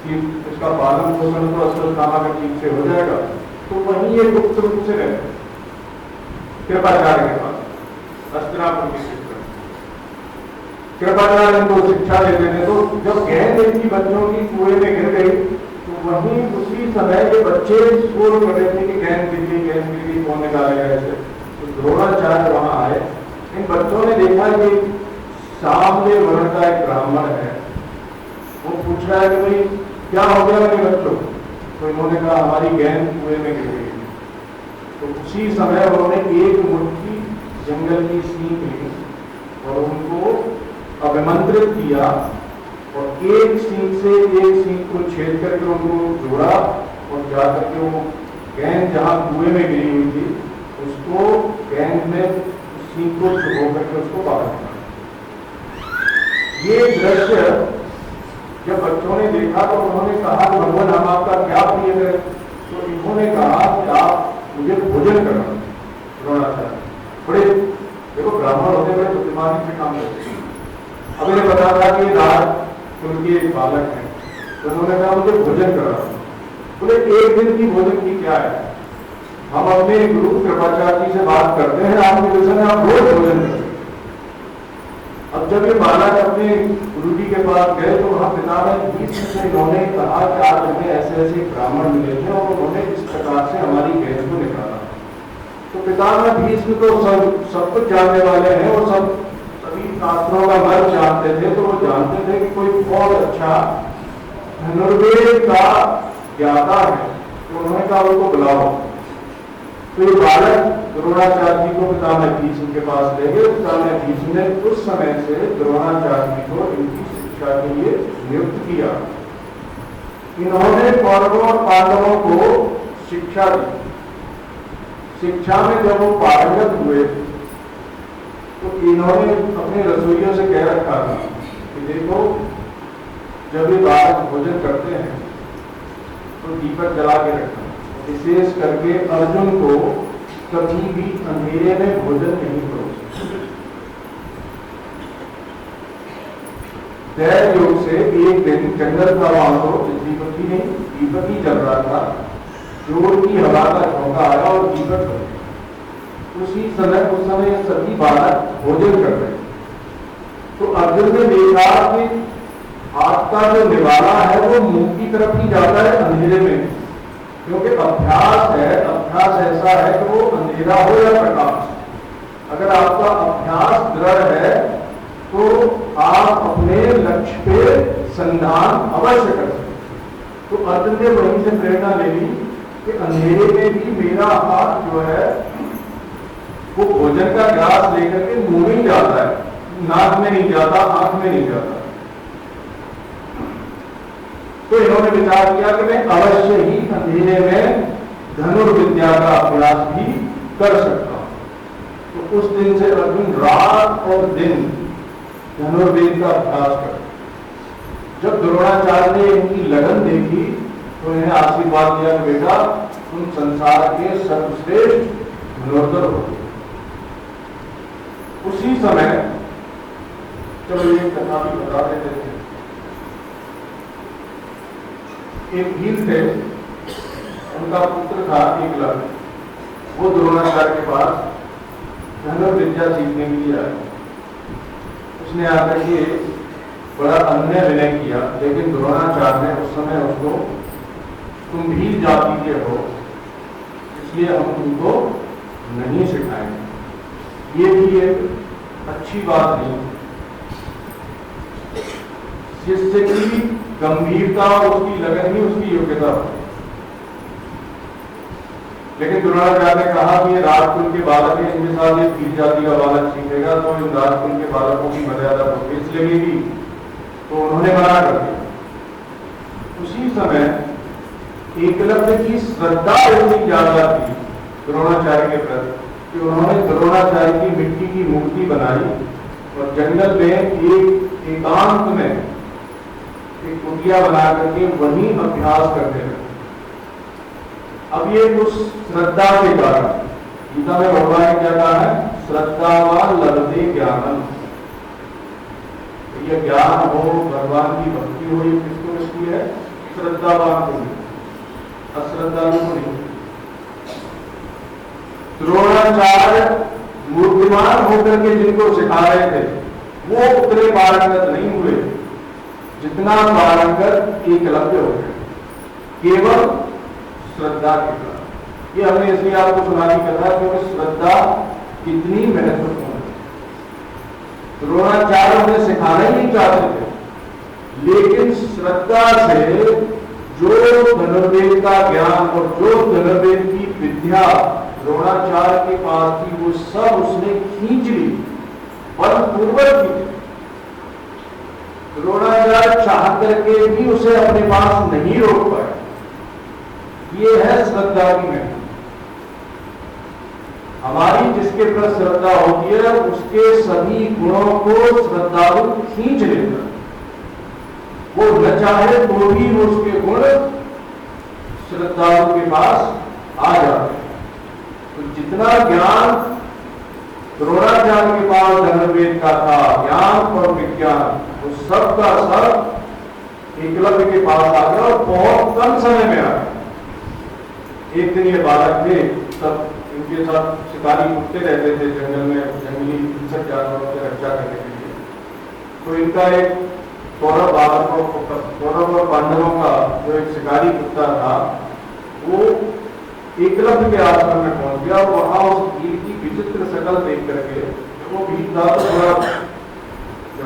कि इसका पालन पोषण तो असल खाना का ठीक से हो जाएगा। तो वहीं ये गुप्त रूप से रहे कृपाचार्य के पास, हस्तिनापुर की शिक्षा। कृपाचार्य इनको शिक्षा देते थे। तो जब गेंद इनकी बच्चों की कुएं में गिर गई तो वहीं उसी समय ये बच्चे शोर कर रहे थे कि गेंद गिर गई, कौन निकालेगा ऐसे। तो द्रोणाचार्य वहां आए इन बच्चों ने देखा कि सामने वर्ण का एक ब्राह्मण है, वो पूछ रहा है कि भाई क्या हो गया मेरे बच्चों। तो इन्होंने कहा हमारी गेंद कुएं में गिर गई। तो उसी समय उन्होंने एक मुट्ठी जंगल की सींग ली और उनको अभिमंत्रित किया और एक सींग से एक सींग को छेद करके उनको जोड़ा और जाकर के वो गेंद जहां कुएं में गिरी हुई थी उसको गेंद में सींग को छुपो करके उसको बाहर निकाला। ये दृश्य जब बच्चों ने देखा तो उन्होंने कहा भगवान हम आपका क्या प्रिय है। तो इन्होंने कहा कि आप मुझे भोजन करना द्रोणाचार्य। बड़े देखो ब्राह्मण होते बड़े बुद्धिमानी से काम करते हैं। अब इन्हें पता था कि राज उनके एक बालक है, तो उन्होंने कहा मुझे भोजन करा। बोले एक दिन की भोजन की क्या है, हम अपने गुरु कृपाचार्य से बात करते हैं, आपके विषय में आप रोज भोजन करते। अब जब ये बालक अपने गुरु जी के पास गए तो वहां पिता ने भीष्म से इन्होंने कहा कि आज हमें ऐसे ऐसे ब्राह्मण मिले थे और उन्होंने इस प्रकार से हमारी गेंद को निकाला। तो पिता ने भीष्म तो सब कुछ जानने वाले हैं, वो सभी शास्त्रों का मर्म जानते थे, तो वो जानते थे कि कोई बहुत अच्छा धनुर्वेद का ज्ञाता है। तो उन्होंने कहा उनको बुलाओ। तो ये बालक द्रोणाचार्य जी को पिता ने भीष्म के पास ले गए। पिता ने भीष्म ने उस समय से द्रोणाचार्य जी को इनकी शिक्षा के लिए नियुक्त किया। इन्होंने कौरवों और पांडवों को शिक्षा दी। शिक्षा में जब वो पारंगत हुए तो इन्होंने अपने रसोइयों से कह रखा था कि देखो जब ये बालक भोजन करते हैं तो दीपक जला के रखना, विशेष करके अर्जुन को कभी भी अंधेरे में भोजन नहीं करो। दैव योग से एक दिन जंगल का वहां तो दीपक ही नहीं, दीपक ही जल रहा था। जोर की हवा का झोंका आया और दीपक जल गया। उस समय सभी बालक भोजन कर रहे। तो अर्जुन ने देखा कि आपका जो निवाला है वो मुंह की तरफ ही जाता है अंधेरे में, क्योंकि अभ्यास ऐसा है कि वो अंधेरा हो या प्रकाश। अगर आपका अभ्यास दृढ़ है तो आप अपने लक्ष्य पे संधान अवश्य कर सकते। तो अर्जुन ने वहीं से प्रेरणा ले ली कि अंधेरे में भी मेरा हाथ जो है वो भोजन का ग्लास लेकर के मुंह में ही जाता है, नाक में नहीं जाता, आंख में नहीं जाता। तो इन्होंने विचार किया कि मैं अवश्य ही अंधेरे में धनुर्विद्या का अभ्यास भी कर सकता हूं। तो उस दिन से अर्जुन रात और दिन धनुर्वेद का अभ्यास कर। जब द्रोणाचार्य ने इनकी लगन देखी तो इन्हें आशीर्वाद दिया कि बेटा तुम संसार के सर्वश्रेष्ठ धनुर्धर हो। उसी समय चलो ये कथा भी बता देते थे। एक भील थे, उनका पुत्र था एकलव्य। वो द्रोणाचार्य के पास धनुर्विद्या सीखने के लिए आया। उसने आकर के बड़ा अन्य विनय किया, लेकिन द्रोणाचार्य ने उस समय उसको तुम भील जाति के हो इसलिए हम तुमको नहीं सिखाएंगे। ये भी एक अच्छी बात नहीं। शिष्य की गंभीरता और उसकी लगन ही उसकी योग्यता हो। लेकिन द्रोणाचार्य ने कहा कि ये राजकुल के बालक है, इनके साथ एक भील जाति का बालक सीखेगा तो इन राजकुल के बालकों की मर्यादा होगी, इसलिए भी तो उन्होंने मना कर दिया। उसी समय एकलव्य की श्रद्धा इतनी ज्यादा थी द्रोणाचार्य के प्रति कि उन्होंने द्रोणाचार्य की मिट्टी की मूर्ति बनाई और जंगल में एक एकांत में एक कुटिया बना करके वहीं अभ्यास करते रहे। अब ये उस श्रद्धा के कारण, गीता में भगवान ने क्या कहा है, श्रद्धावान लभते ज्ञानम। ये ज्ञान हो, भगवान की भक्ति हो, ये किसको मिलती है, श्रद्धावान को, अश्रद्धालु को नहीं। द्रोणाचार्य मूर्तिमान होकर के जिनको सिखा रहे थे वो उतने पारंगत नहीं हुए जितना पारंगत एकलव्य हो गए, केवल श्रद्धा के कारण। ये हमने इसलिए आपको सुनाई कथा क्योंकि श्रद्धा कितनी महत्वपूर्ण है। द्रोणाचार्य उन्हें सिखाना ही नहीं चाहते थे, लेकिन श्रद्धा से जो धनुर्वेद का ज्ञान और जो धनुर्वेद की विद्या द्रोणाचार्य के पास थी वो सब उसने खींच ली, बलपूर्वक खींच ली। द्रोणाचार्य चाह करके भी उसे अपने पास नहीं रोक पाए। ये है श्रद्धा की महिमा। हमारी जिसके प्रति श्रद्धा होती है उसके सभी गुणों को श्रद्धालु खींच लेता है। वो न चाहे तो भी वो उसके गुण श्रद्धालु के पास आ जाते हैं। तो जितना ज्ञान द्रोणाचार्य के पास धनुर्वेद का था, ज्ञान और विज्ञान, वो सब का सब एकलव्य के पास आ गया और बहुत कम समय में आ गया। एक दिन ये बालक थे, तब इनके साथ शिकारी कुत्ते रहते थे जंगल में, जंगली हिंसक जानवरों की रक्षा करने के लिए। तो इनका एक कौरव और पांडवों का जो एक शिकारी कुत्ता था वो एकलव्य के आश्रम में पहुंच गया। वहां उस भीड़ की विचित्र शकल देख करके, वो भीड़ था तो थोड़ा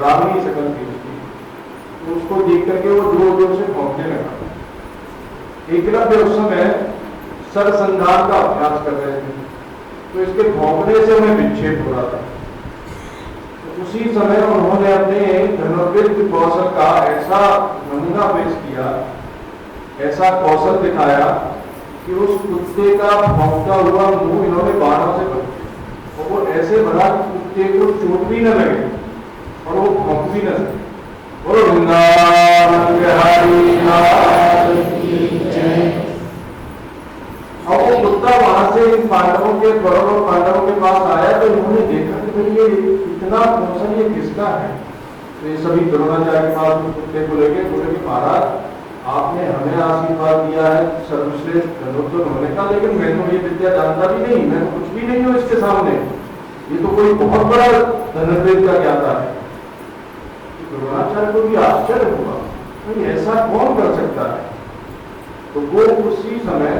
रावणी शकल थी उसकी, तो उसको देख करके वो जोर जोर से भौंकने लगा। एकलव्य उस समय सरसंधान का अभ्यास कर रहे थे, तो इसके भौंकने से उन्हें विक्षेप हो रहा था। तो उसी समय उन्होंने अपने धनुर्वेद कौशल का ऐसा नमूना पेश किया, ऐसा कौशल दिखाया कि उस कुत्ते का भौंकता हुआ मुंह इन्होंने बाणों से भर दिया और वो ऐसे भरा कि कुत्ते को चोट भी न लगे और वो भौंक भी न सके। और वृंदावन बिहारी लाल की जय। अब वो कुत्ता वहां से इन पांडवों के कौरव और पांडवों के पास आया तो इन्होंने देखा कि भाई ये इतना कौशल ये किसका है। तो ये सभी द्रोणाचार्य के पास कुत्ते को लेके बोले कि महाराज आपने हमें आशीर्वाद दिया है सर्वश्रेष्ठ धनुर्धर होने का, लेकिन मैं तो ये विद्या जानता भी नहीं, मैं कुछ भी नहीं हूँ इसके सामने, ये तो कोई बहुत बड़ा धनुर्वेद का ज्ञाता है। द्रोणाचार्य को भी आश्चर्य हुआ, तो ऐसा कौन कर सकता है। तो वो उसी समय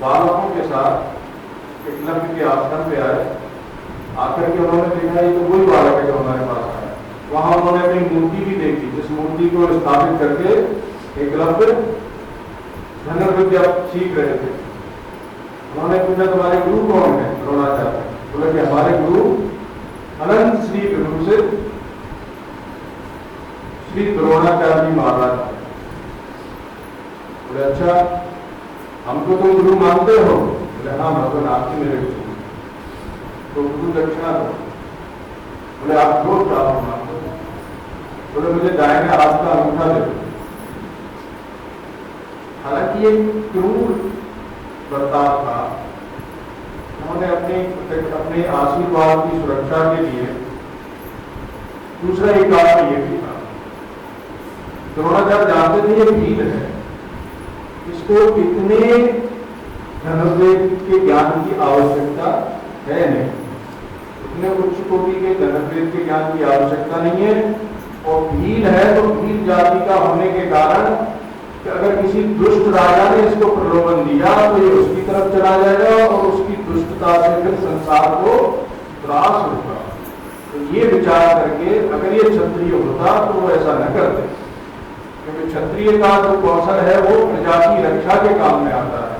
बालकों के साथ एकलव्य के आश्रम पे आए। आकर के उन्होंने देखा ये तो वही बालक है जो हमारे पास आया। वहां उन्होंने अपनी मूर्ति भी देखी, जिस मूर्ति को स्थापित करके एकलव्य धनुर्विद्या सीख रहे थे। उन्होंने पूछा तुम्हारे गुरु कौन है? द्रोणाचार्य। बोले कि हमारे गुरु अनंत श्री विभू से श्री द्रोणाचार्य महाराज। बोले अच्छा हमको तुम गुरु मानते हो? बोले हाँ भगवान आपकी मेरे गुरु। तो गुरु दक्षिणा दो। बोले आप दो क्या मानते हो? बोले मुझे दाहिने हाथ का अंगूठा दे दो। हालांकि ये क्रूर बर्ताव था। उन्होंने अपने आशीर्वाद की सुरक्षा के लिए दूसरा एक कारण ये भी था, द्रोणाचार्य जानते थे ये भील है, इसको इतने धनुर्वेद के ज्ञान की आवश्यकता है नहीं, इतने उच्च कोटि के धनुर्वेद के ज्ञान की आवश्यकता नहीं है। और भील है तो भील जाति का होने के कारण कि अगर किसी दुष्ट राजा ने इसको प्रलोभन दिया तो ये उसकी तरफ चला जाएगा और उसकी दुष्टता से फिर संसार को त्रास होगा। तो ये विचार करके अगर ये क्षत्रिय होता तो वो ऐसा न करते, क्योंकि क्षत्रिय का जो कौशल है वो प्रजा की रक्षा के काम में आता है।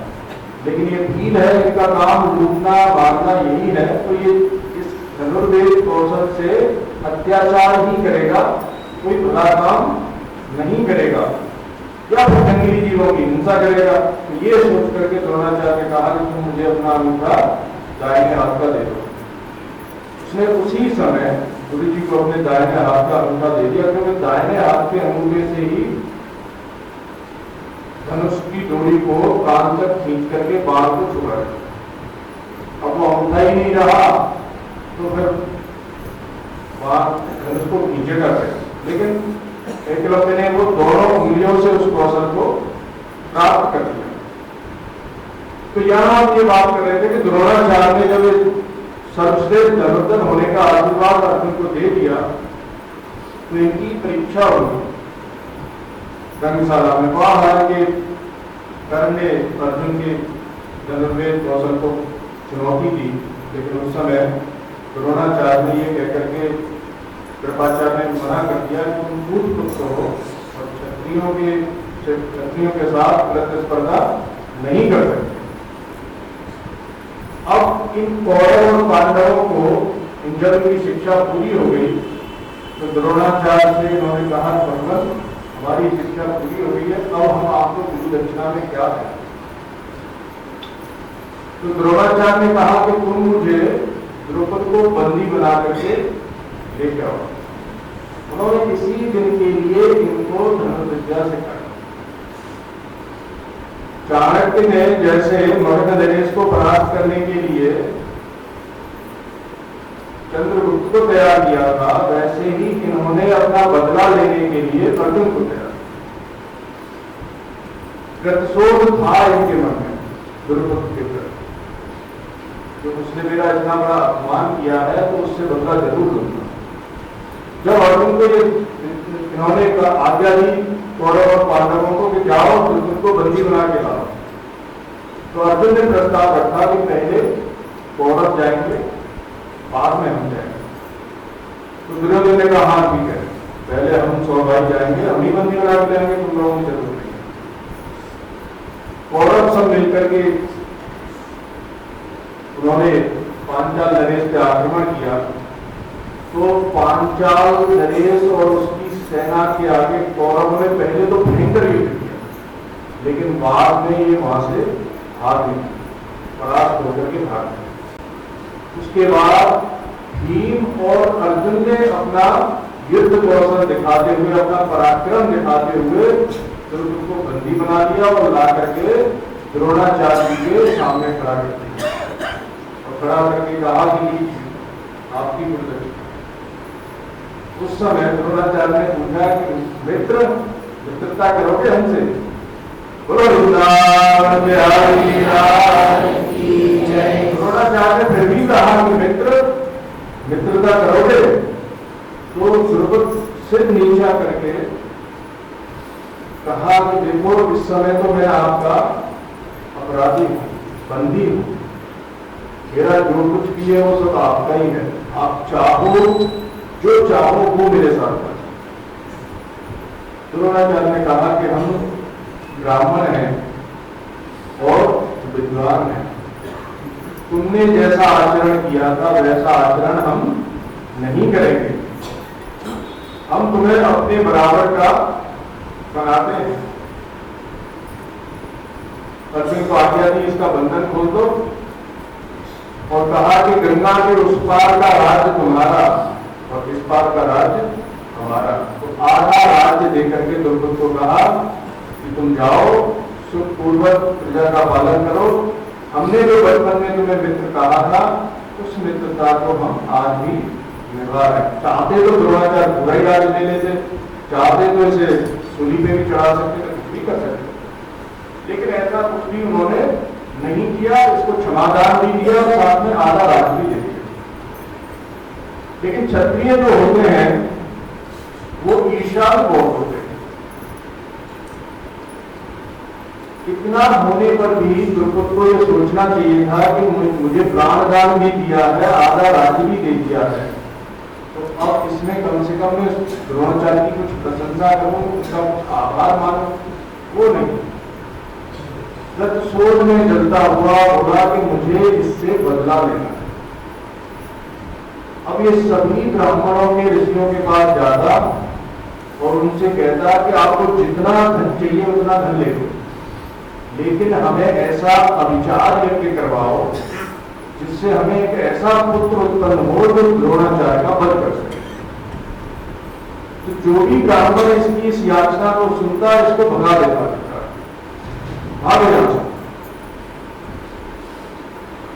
लेकिन ये भील है, इनका काम लूटना मारना यही है, तो ये इस धनुर्वेद कौशल से अत्याचार ही करेगा, कोई भला काम नहीं करेगा या फिर जंगली जीवों की हिंसा करेगा। तो ये सोच करके द्रोणाचार्य ने कहा कि तुम मुझे अपना अंगूठा दाहिने हाथ का दे दो। उसने उसी समय गुरु जी को अपने दाहिने हाथ का अंगूठा दे दिया, क्योंकि दाहिने हाथ के अंगूठे से ही धनुष की डोरी को कान तक खींच करके बाढ़ को छुड़ा दिया। अब वो अंगूठा ही नहीं रहा तो फिर धनुष को खींचेगा कैसे। लेकिन एकलव्य ने वो दोनों उंगलियों से उस कौशल को प्राप्त कर लिया। तो यहां हम ये बात कर रहे थे कि द्रोणाचार्य ने जब सर्वश्रेष्ठ धनुर्धर होने का आशीर्वाद अर्जुन को दे दिया तो इनकी परीक्षा हुई रंगशाला में। वहां हालांकि कर्ण ने अर्जुन के धनुर्वेद कौशल को चुनौती दी, लेकिन उस समय द्रोणाचार्य ने ये कहकर के कृपाचार्य ने मना कर दिया कि तुम कूट पुत्र हो और क्षत्रियों के साथ प्रतिस्पर्धा नहीं कर सकते। अब इन कौरव और पांडवों को इन जब की शिक्षा पूरी हो गई तो द्रोणाचार्य से इन्होंने कहा, भगवान हमारी शिक्षा पूरी हो गई है, अब हम आपको गुरु दक्षिणा में क्या दें? तो द्रोणाचार्य ने कहा कि तुम मुझे द्रौपद को बंदी बना करके लेके आओ। उन्होंने इसी दिन के लिए इनको धनुर्विद्या सिखाई। चाणक्य ने जैसे मगध नरेश को परास्त करने के लिए चंद्रगुप्त को तैयार किया था, वैसे ही इन्होंने अपना बदला लेने के लिए अर्जुन को तैयार किया। प्रतिशोध था इनके मन में द्रौपद के प्रति, जो उसने मेरा इतना बड़ा अपमान किया है तो उससे बदला जरूर लूंगा। जब अर्जुन को इन्होंने आज्ञा दी कौरव और पांडवों को कि जाओ उनको बंदी बना के लाओ, तो अर्जुन ने प्रस्ताव रखा कि पहले कौरव जाएंगे, बाद में हम जाएंगे। तो दुर्योधन ने कहा, हाँ ठीक है, पहले हम 100 भाई जाएंगे, हम ही बंदी बना के लाएंगे, तुम लोगों की जरूरत नहीं। कौरव सब मिलकर के उन्होंने पांचाल नरेश पे आक्रमण किया। तो पांचाल नरेश और उसकी सेना के आगे कौरवों ने पहले तो भयंकर युद्ध किया, लेकिन बाद में ये वहां से भाग गए, परास्त होकर के भाग गए। उसके बाद भीम और अर्जुन ने अपना युद्ध कौशल दिखाते हुए, अपना पराक्रम दिखाते हुए द्रौपद को बंदी बना दिया और ला करके द्रोणाचार्य के सामने खड़ा कर दिया और खड़ा करके कहा कि आपकी गुरु। उस समय द्रोणाचार्य ने पूछा कि मित्रता करोगे हमसे? द्रोणाचार्य ने फिर भी कहा कि मित्रता करोगे? तो द्रौपद सिर नीचा करके कहा कि देखो, इस समय तो मैं आपका अपराधी हूं, बंदी हूं, मेरा जो कुछ भी है वो सब आपका ही है, आप चाहो जो चाहो वो मेरे साथ कर। द्रोणाचार्य ने कहा कि हम ब्राह्मण हैं और विद्वान हैं, तुमने जैसा आचरण किया था वैसा आचरण हम नहीं करेंगे, हम तुम्हें अपने बराबर का बनाते हैं। अर्जुन को आज्ञा दी, इसका बंधन खोल दो और कहा कि गंगा के उस पार का राज्य तुम्हारा और इस पार का राज्य हमारा। तो आधा राज्य देकर के द्रौपद को कहा कि तुम जाओ, सुखपूर्वक प्रजा का पालन करो, हमने जो बचपन में तुम्हें मित्र कहा था उस मित्रता को हम आज भी निभा रहे। चाहते तो द्रोणाचार्य पूरा ही राज्य ले लेते, चाहते तो इसे सूली पे भी चढ़ा सकते थे, कुछ भी कर सकते, लेकिन ऐसा कुछ भी उन्होंने नहीं किया। इसको क्षमादान भी दिया और साथ में आधा राज्य भी दे दिया। लेकिन क्षत्रिय जो होते हैं वो ईर्ष्यालु बहुत होते हैं। इतना होने पर भी द्रौपद को यह सोचना चाहिए था कि मुझे प्राणदान भी दिया है, आधा राज्य भी दे दिया है, तो अब इसमें कम से कम मैं द्रोणाचार्य की कुछ प्रशंसा करूं, उसका कुछ आभार मानूं, वो नहीं। प्रतिशोध में जलता हुआ बोला कि मुझे इससे बदला लेना है। अब ये सभी ब्राह्मणों के ऋषियों के पास जाता और उनसे कहता कि आपको जितना धन चाहिए उतना धन ले लो, लेकिन हमें ऐसा अविचार यज्ञ करवाओ जिससे हमें एक ऐसा पुत्र उत्पन्न हो जो द्रोणाचार्य का वध कर सके। तो जो भी ब्राह्मण इसकी इस याचना को सुनता है इसको भगा देता है, भाग जाता।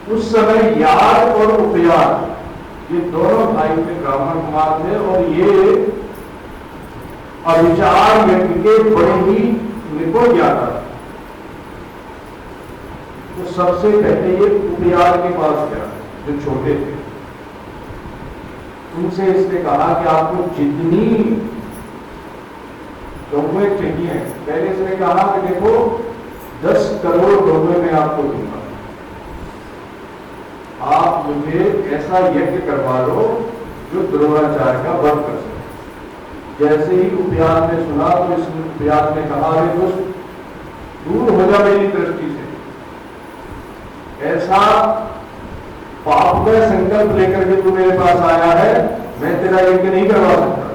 उस समय याद और उपयाद ये दोनों भाई के ब्राह्मण कुमार थे और ये अविचार यज्ञ के बड़े ही निपुण ज्ञाता थे। तो सबसे पहले ये उपयाद के पास गया जो छोटे थे, उनसे इसने कहा कि आपको जितनी गौएं चाहिए, पहले इसने कहा कि देखो 10 करोड़ गौएं मैं आपको दूंगा, आप मुझे ऐसा यज्ञ करवा दो जो द्रोणाचार्य का वध कर सके। जैसे ही उपयास ने सुना तो इस उपयास ने कहा, अरे दुष्ट, दूर हो जा मेरी दृष्टि से, ऐसा पाप का संकल्प लेकर के तू मेरे पास आया है, मैं तेरा यज्ञ नहीं करवा सकता।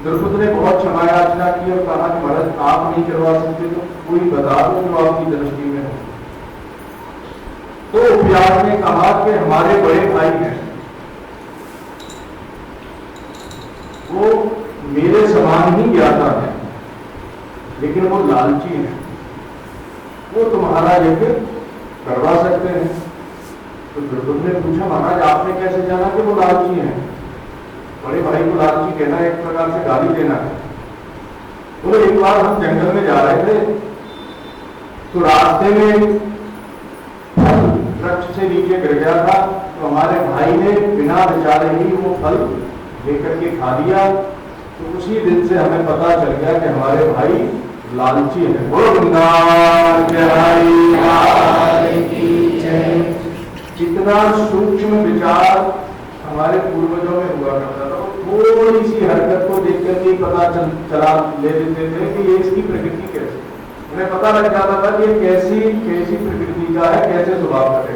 द्रौपदी ने बहुत क्षमायाचना की और कहा कि महाराज आप नहीं करवा सकते तो कोई बता दो जो आपकी दृष्टि में हो। तो उपयास ने कहा कि हमारे बड़े भाई हैं, वो मेरे समान ही ज्ञाता है, लेकिन वो लालची है, वो तुम्हारा यज्ञ करवा सकते हैं। तो द्रौपदी ने पूछा, महाराज आपने कैसे जाना कि वो लालची है? बड़े भाई को लालची कहना एक प्रकार से गाली देना है। बोले एक बार हम जंगल में जा रहे थे, तो रास्ते में फल वृक्ष से नीचे गिर गया था, तो हमारे भाई ने बिना विचारे ही वो फल लेकर के खा लिया। तो उसी दिन से हमें पता चल गया कि हमारे भाई लालची है। बोलो वृंदावन की जय। कितना सूक्ष्म विचार हमारे पूर्वजों में हुआ करता था। थोड़ी सी हरकत को देख करके पता चला ले लेते थे कि ये इसकी प्रकृति कैसी, उन्हें पता लग जाता था कि ये कैसी कैसी प्रकृति का है, कैसे स्वभाव का है।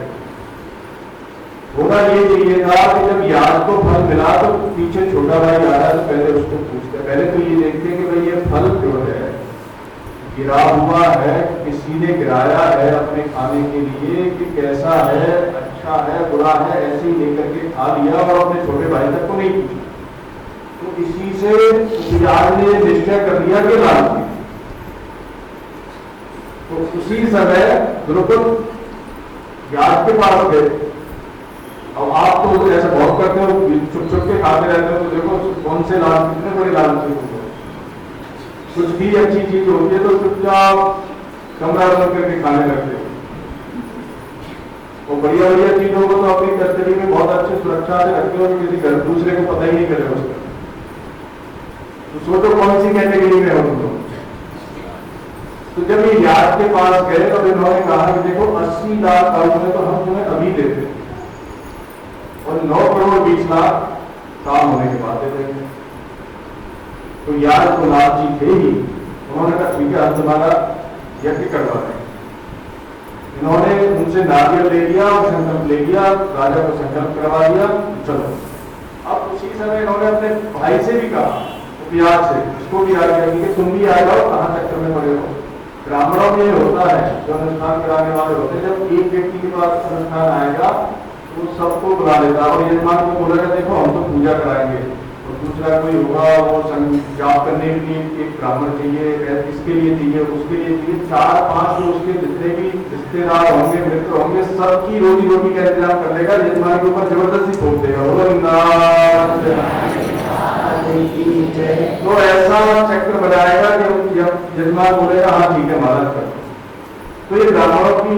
होना ये चाहिए था कि जब याद को फल मिला तो पीछे छोटा भाई आ रहा है तो पहले उसको पूछते, पहले तो ये देखते कि भाई ये फल क्यों है, गिरा हुआ है, किसी ने गिराया है अपने खाने के लिए, कि कैसा है, अच्छा है, बुरा है, ऐसे ही लेकर के खा लिया और अपने छोटे भाई तक को नहीं पूछा। तो इसी से उपयास ने निश्चय कर लिया कि लालची। तो उसी समय द्रौपदी याद के पास गए। अब आप तो ऐसा बहुत करते हो, चुप चुप के खाते रहते हो, तो देखो कौन से लाल, कितने बड़े लालची हो। कुछ भी अच्छी चीज होती है तो चुपचाप कमरा बंद करके खाने लगते हो, और बढ़िया बढ़िया चीजों को तो अपनी कस्टडी में बहुत अच्छी सुरक्षा से रखते हो, किसी घर दूसरे को पता ही नहीं करे उसका। तो सोचो कौन सी कैटेगरी में हो तुम लोग। तो जब ये याद के पास गए तो इन्होंने कहा कि देखो 80 लाख में तो हम तुम्हें अभी देते और 9 करोड़ 20 लाख काम होने के बाद दे देंगे। तो यार तो लालची थे ही, उन्होंने कहा ठीक है हम तुम्हारा यज्ञ करवा दें। इन्होंने उनसे नारियल ले लिया और संकल्प ले लिया, राजा को संकल्प करवा दिया, चलो। अब उसी समय इन्होंने अपने भाई से भी कहा, उपयास से, उसको भी आज्ञा की कि तुम भी आ जाओ, कहाँ चक्कर में पड़े हो। ब्राह्मणों में होता है, जो अनुष्ठान कराने वाले होते हैं, जब एक व्यक्ति के पास अनुष्ठान आएगा तो सबको बुला लेता है और यजमान को बोलेगा देखो हम तो पूजा कराएंगे, और दूसरा कोई होगा वो जाप करने के लिए एक ब्राह्मण चाहिए, इसके लिए चाहिए, उसके लिए चाहिए, 4-5 जो उसके जितने भी रिश्तेदार होंगे, मित्र होंगे, सबकी रोजी रोटी का इंतजाम कर लेगा, यजमान के ऊपर जबरदस्ती थोप देगा। तो ऐसा चक्र बनाएगा कि यजमान बोलेगा हाँ ठीक है महाराज कर। तो ये ब्राह्मणों की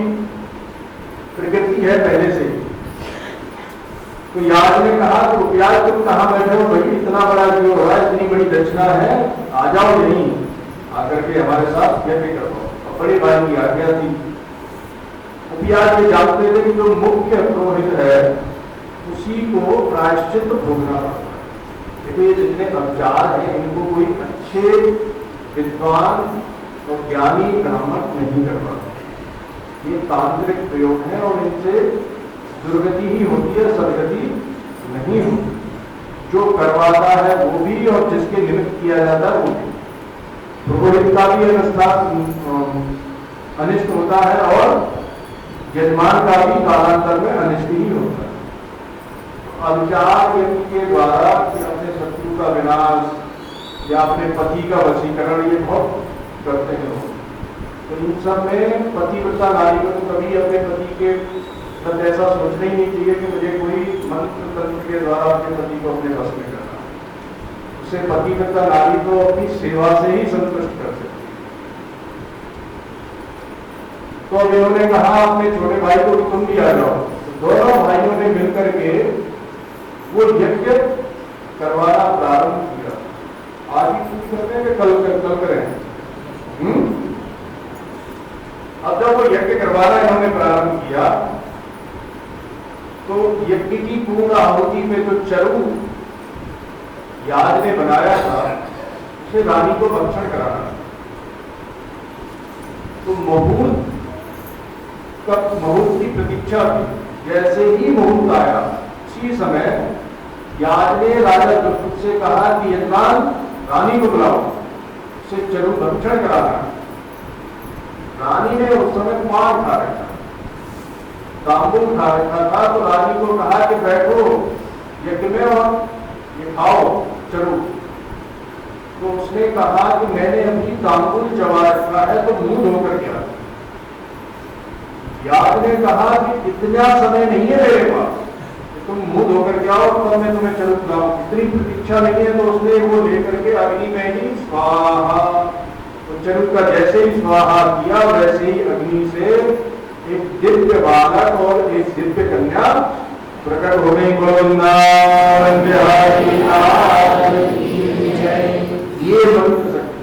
प्रकृति है पहले से। तो याद ने कहा कि उपयास तुम कहाँ बैठे हो भाई, इतना बड़ा जो हो रहा है, इतनी बड़ी दक्षिणा है, आ जाओ यहीं आकर के हमारे साथ यज्ञ करो। और बड़े भाई की आज्ञा थी। उपयास ये जानते थे कि जो मुख्य पुरोहित है उसी को प्रायश्चित भोगना पड़ता है। देखो ये जितने अवचार हैं इनको कोई अच्छे विद्वान और ज्ञानी ब्राह्मण नहीं कर पाते। ये तांत्रिक प्रयोग है और इनसे दुर्गति ही होती है, सदगति नहीं होती। जो करवाता है वो भी और जिसके निमित्त किया जाता है वो भी। पुरोहित का भी अनिष्ट होता है और यजमान का भी कालांतर में अनिष्ट ही होता है। अविचार यज्ञ के द्वारा कि अपने शत्रु का विनाश या अपने पति का वशीकरण ये बहुत करते हैं लोग। तो इन सब में पतिव्रता नारी को तो कभी अपने पति के तब ऐसा सोचना ही नहीं चाहिए कि मुझे कोई मंत्र तंत्र के द्वारा अपने पति को अपने वश में करना। उसे पतिव्रता नारी तो अपनी सेवा से ही संतुष्ट कर सकती है। तो अब इन्होंने कहा अपने छोटे भाई को तुम भी आ जाओ। तो दोनों भाइयों ने मिलकर के वो यज्ञ करवाना प्रारंभ किया। आज ही पूछ करते हैं कि कल करें। अब जब वो यज्ञ करवाना इन्होंने प्रारंभ किया तो यज्ञ की पूर्ण आहुति में जो चरु याद ने बनाया था उसे रानी को भक्षण कराना। तो मुहूर्त की प्रतीक्षा थी। जैसे ही मुहूर्त आया उसी समय याद ने राजा दुष्ट से कहा कि यजमान रानी को बुलाओ, उसे चरु भक्षण कराना। रानी ने उस समय पान खा रखा, तांबुल खा रखा था। तो रानी को कहा कि बैठो यज्ञ में और ये खाओ चरु। तो उसने कहा कि मैंने अभी तांबुल चबा रखा है तो मुंह धोकर गया। याद ने कहा कि इतना समय नहीं है मेरे पास, तुम मुंह धोकर के आओ तब मैं तुम्हें चरु खिलाऊं। इतनी प्रतीक्षा नहीं है। तो उसने वो लेकर के अग्नि में ही स्वाहा, तो चरु का जैसे ही स्वाहा किया वैसे ही अग्नि से एक दिव्य बालक और एक दिव्य कन्या प्रकट हो गई। गोविंदावन बिहारी लाल की जय। ये मंत्र शक्ति।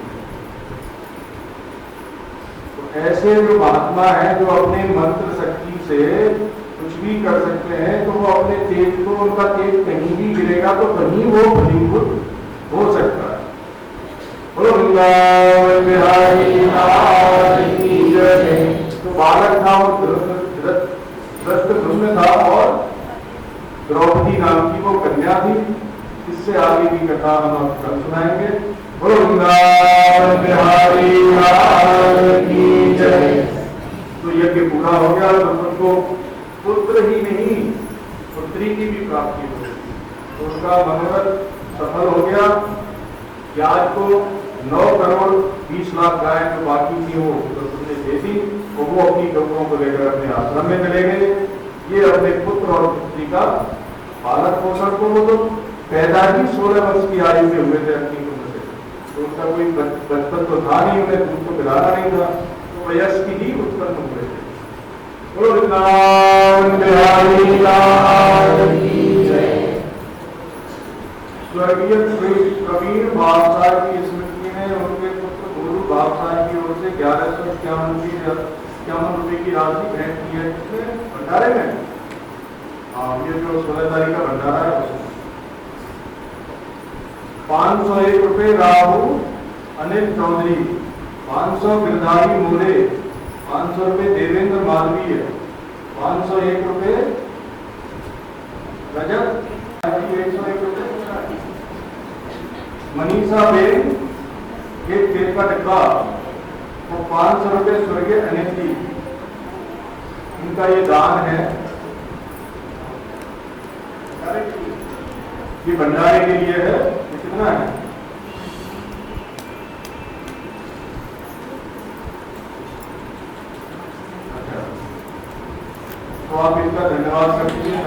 तो ऐसे जो महात्मा हैं जो अपने मंत्र शक्ति से कुछ भी कर सकते हैं, तो वो अपने तेज को, उनका तेज कहीं भी गिरेगा तो कहीं वो फलीभूत हो सकता है। गोविंदावन बिहारी लाल की जय। तो बालक था वो धृष्टद्युम्न था और द्रौपदी नाम की वो कन्या थी। इससे आगे की कथा हम कल सुनाएंगे। गोविंदावन बिहारी लाल की जय। तो यज्ञ पूरा हो गया। तो पुत्र ही नहीं पुत्री की भी प्राप्ति हो गई। तो उसका मनोरथ सफल हो गया। याद को 9 करोड़ 20 लाख गाय जो बाकी थी वो उसने दे दी। वो अपनी गौओं को लेकर अपने आश्रम में चले गए। ये अपने पुत्र और पुत्री का पालन पोषण को, वो तो पैदा ही 16 वर्ष की आयु में हुए थे अपनी उम्र से। तो उनका कोई बचपन तो था नहीं, उन्हें दूध को पिलाना नहीं था। तो वयस्क ही उत्पन्न हुए थे। गोविंदावन बिहारी लाल की जय। स्वर्गीय प्रवीण बादशाह की स्मृति में उनके पुत्र गुरु बादशाह की ओर से 1151 रुपए की राशि भेंट की है। भंडारे में ये जो 16 तारीख का भंडारा है उसमें 501 रुपए राहु अनिल चौधरी, 500 गिरधारी मोरे, 500 रुपए देवेंद्र मालवीय, 501 रुपए रजत, 101 रुपए मनीषा बेन, एक तेल का डिब्बा और 500 रुपए स्वर्गीय अनिल जी। इनका ये दान है। ये भंडारे के लिए है। कितना है? अच्छा, तो आप इनका धन्यवाद कर दीजिए।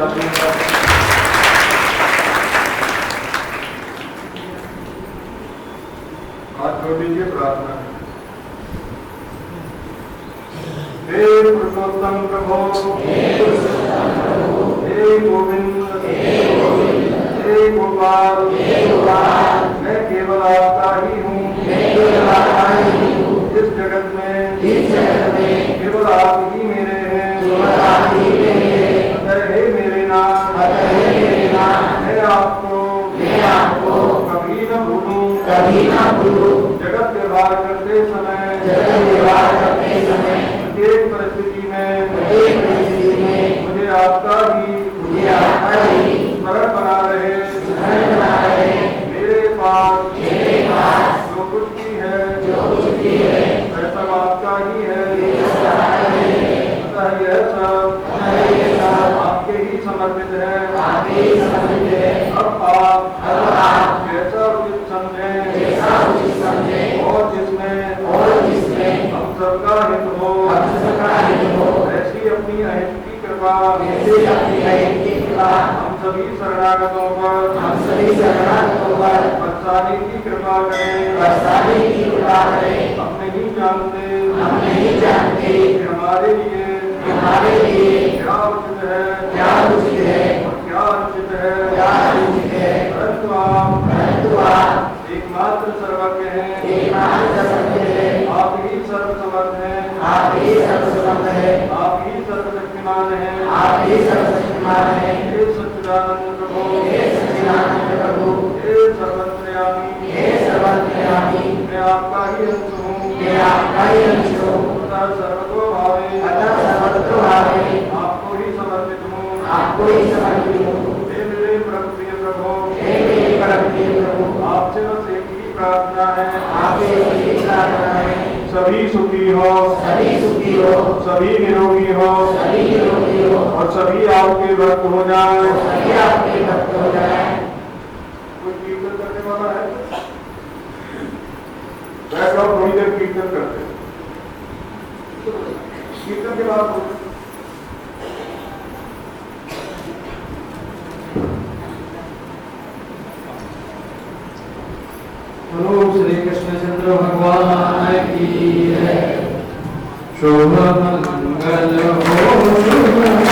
हाथ जोड़ दीजिए, प्रार्थना। हे पुरुषोत्तम प्रभो, हे गोविंद, हे गोपाल, मैं केवल आपका ही हूँ। इस जगत में केवल आप ही मेरे हैं। अतः हे मेरे नाथ, मैं आपको कभी न भूलूं। जगत व्यवहार करते समय प्रत्येक परिस्थिति में मुझे आपका ही स्मरण बना रहे। मेरे पास जो कुछ भी है वह सब आपका ही है। अतः यह सब आपके ही समर्पित है। अब आप जैसा उचित समझें और जिसमें हम सबका हित हो, ऐसी अपनी अहित की कृपा हम सभी शरणागतों पर बरसाने की कृपा करें। हम नहीं जानते कि हमारे लिए क्या उचित है और क्या अनुचित है। परंतु आप एकमात्र सर्वज्ञ हैं। आप ही सर्वसमर्थ हैं। आप ही सर्वशक्तिमान सर्वशक्तिमान है,
आप ही सर्वशक्तिमान हैं।
हे सच्चिदानंद प्रभु,
हे सच्चिदानंद प्रभु,
हे सर्वंतर्यामी,
हे सर्वंतर्यामी,
मैं आपका ही अंश हूँ,
मैं आपका ही अंश हूँ।
अतः सर्वतोभावे,
अतः सर्वतोभावे,
आपको ही समर्पित हूँ,
आपको ही समर्पित हूँ।
हे मेरे परम प्रिय प्रभु,
हे मेरे परम प्रिय प्रभु,
आपसे बस एक ही प्रार्थना है,
आपसे एक ही प्रार्थना है।
सभी सुखी हो,
सभी सुखी हो,
सभी निरोगी हो,
सभी निरोगी हो,
और सभी आपके भक्त हो जाए।
सभी आपके भक्त हो जाए।
कोई कीर्तन करने वाला है? बैठ जाओ, थोड़ी देर कीर्तन करते हैं। कीर्तन के बाद
बोलो श्री कृष्णचंद्र भगवान की जय। शुभ मंगल हो, शुभ मंगल हो, शुभ मंगल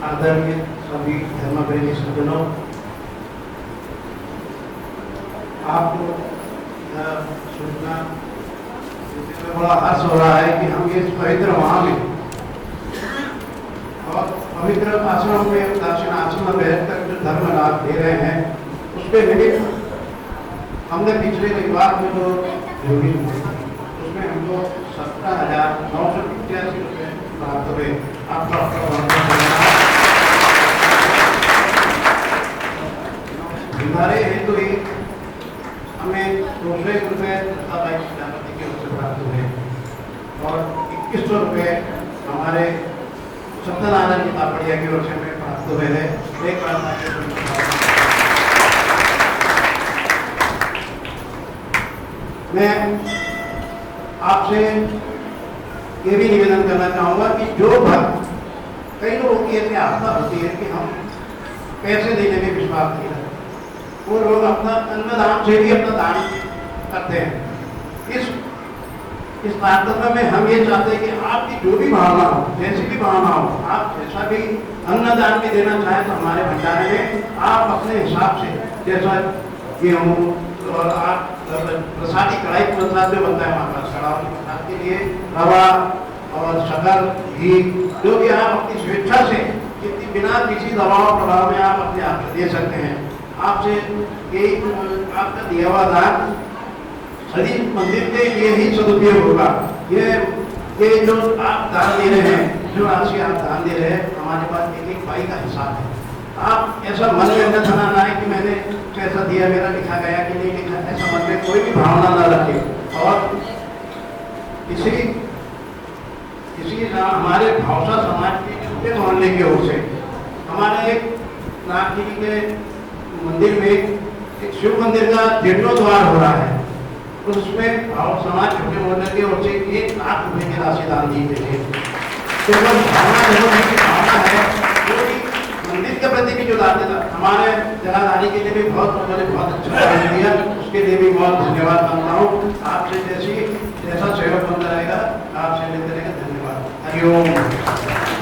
आदरणीय सभी धर्मप्रेमी सज्जनों, आपको सूचना बड़ा हर्ष हो रहा है कि हम इस पवित्र वहाँ में और पवित्र आश्रम में, दक्षिण आश्रम में बैठकर जो धर्म लाभ ले रहे हैं, उसके निमित्त हमने पिछले रविवार में जो योगी उसमें हमको 17,985 रुपये प्राप्त हुए। आपका हमारे हेतु ही हमें 200 रुपये प्रजापति की ओर से प्राप्त हुए और 2100 रुपये हमारे सत्यनारायण जी तापड़िया की ओर से हमें प्राप्त हुए हैं। एक मैं आपसे ये भी निवेदन करना चाहूँगा कि जो भक्त, कई लोगों की ऐसी आस्था होती है कि हम पैसे देने में विश्वास नहीं रखते, वो लोग अपना अन्नदान से भी अपना दान करते हैं। इस तारतम्य में हम ये चाहते हैं कि आपकी जो भी भावना हो, जैसी भी भावना हो, आप जैसा भी अन्नदान भी देना चाहें तो हमारे भंडारे में आप अपने हिसाब से, जैसा गेहूँ और आप प्रसादी कढ़ाई प्रसाद जो बनता है हमारे पास, कढ़ाई प्रसाद के लिए रवा और शक्कर, घी, जो भी आप अपनी स्वेच्छा से बिना किसी दबाव प्रभाव में आप अपने आप से दे सकते हैं। आपसे यही आपका दिया हुआ दान सभी मंदिर के लिए ही सदुपयोग होगा। ये जो आप दान दे रहे हैं, जो राशि आप दान दे रहे हैं, हमारे पास एक एक पाई का हिसाब है। आप ऐसा मन में न बनाना है कि मैंने कैसा दिया, मेरा लिखा गया कि नहीं लिखा, ऐसा मन में कोई भी भावना न रखें। और इसी हमारे भावसा समाज के छोटे मोहल्ले की ओर से हमारे एक नाथ जी के मंदिर में एक शिव मंदिर का जीर्णोद्धार हो रहा है, उसमें भाव समाज छोटे मोहल्ले की ओर से 1 लाख रुपए की राशि दान दी गई है। केवल भावना है, जो भी जलाने के लिए भी उन्होंने बहुत अच्छा काम दिया, उसके लिए भी बहुत धन्यवाद मानता हूँ। आपसे जैसा सहयोग बनता रहेगा आपसे लेते रहेगा। धन्यवाद। हरिओम।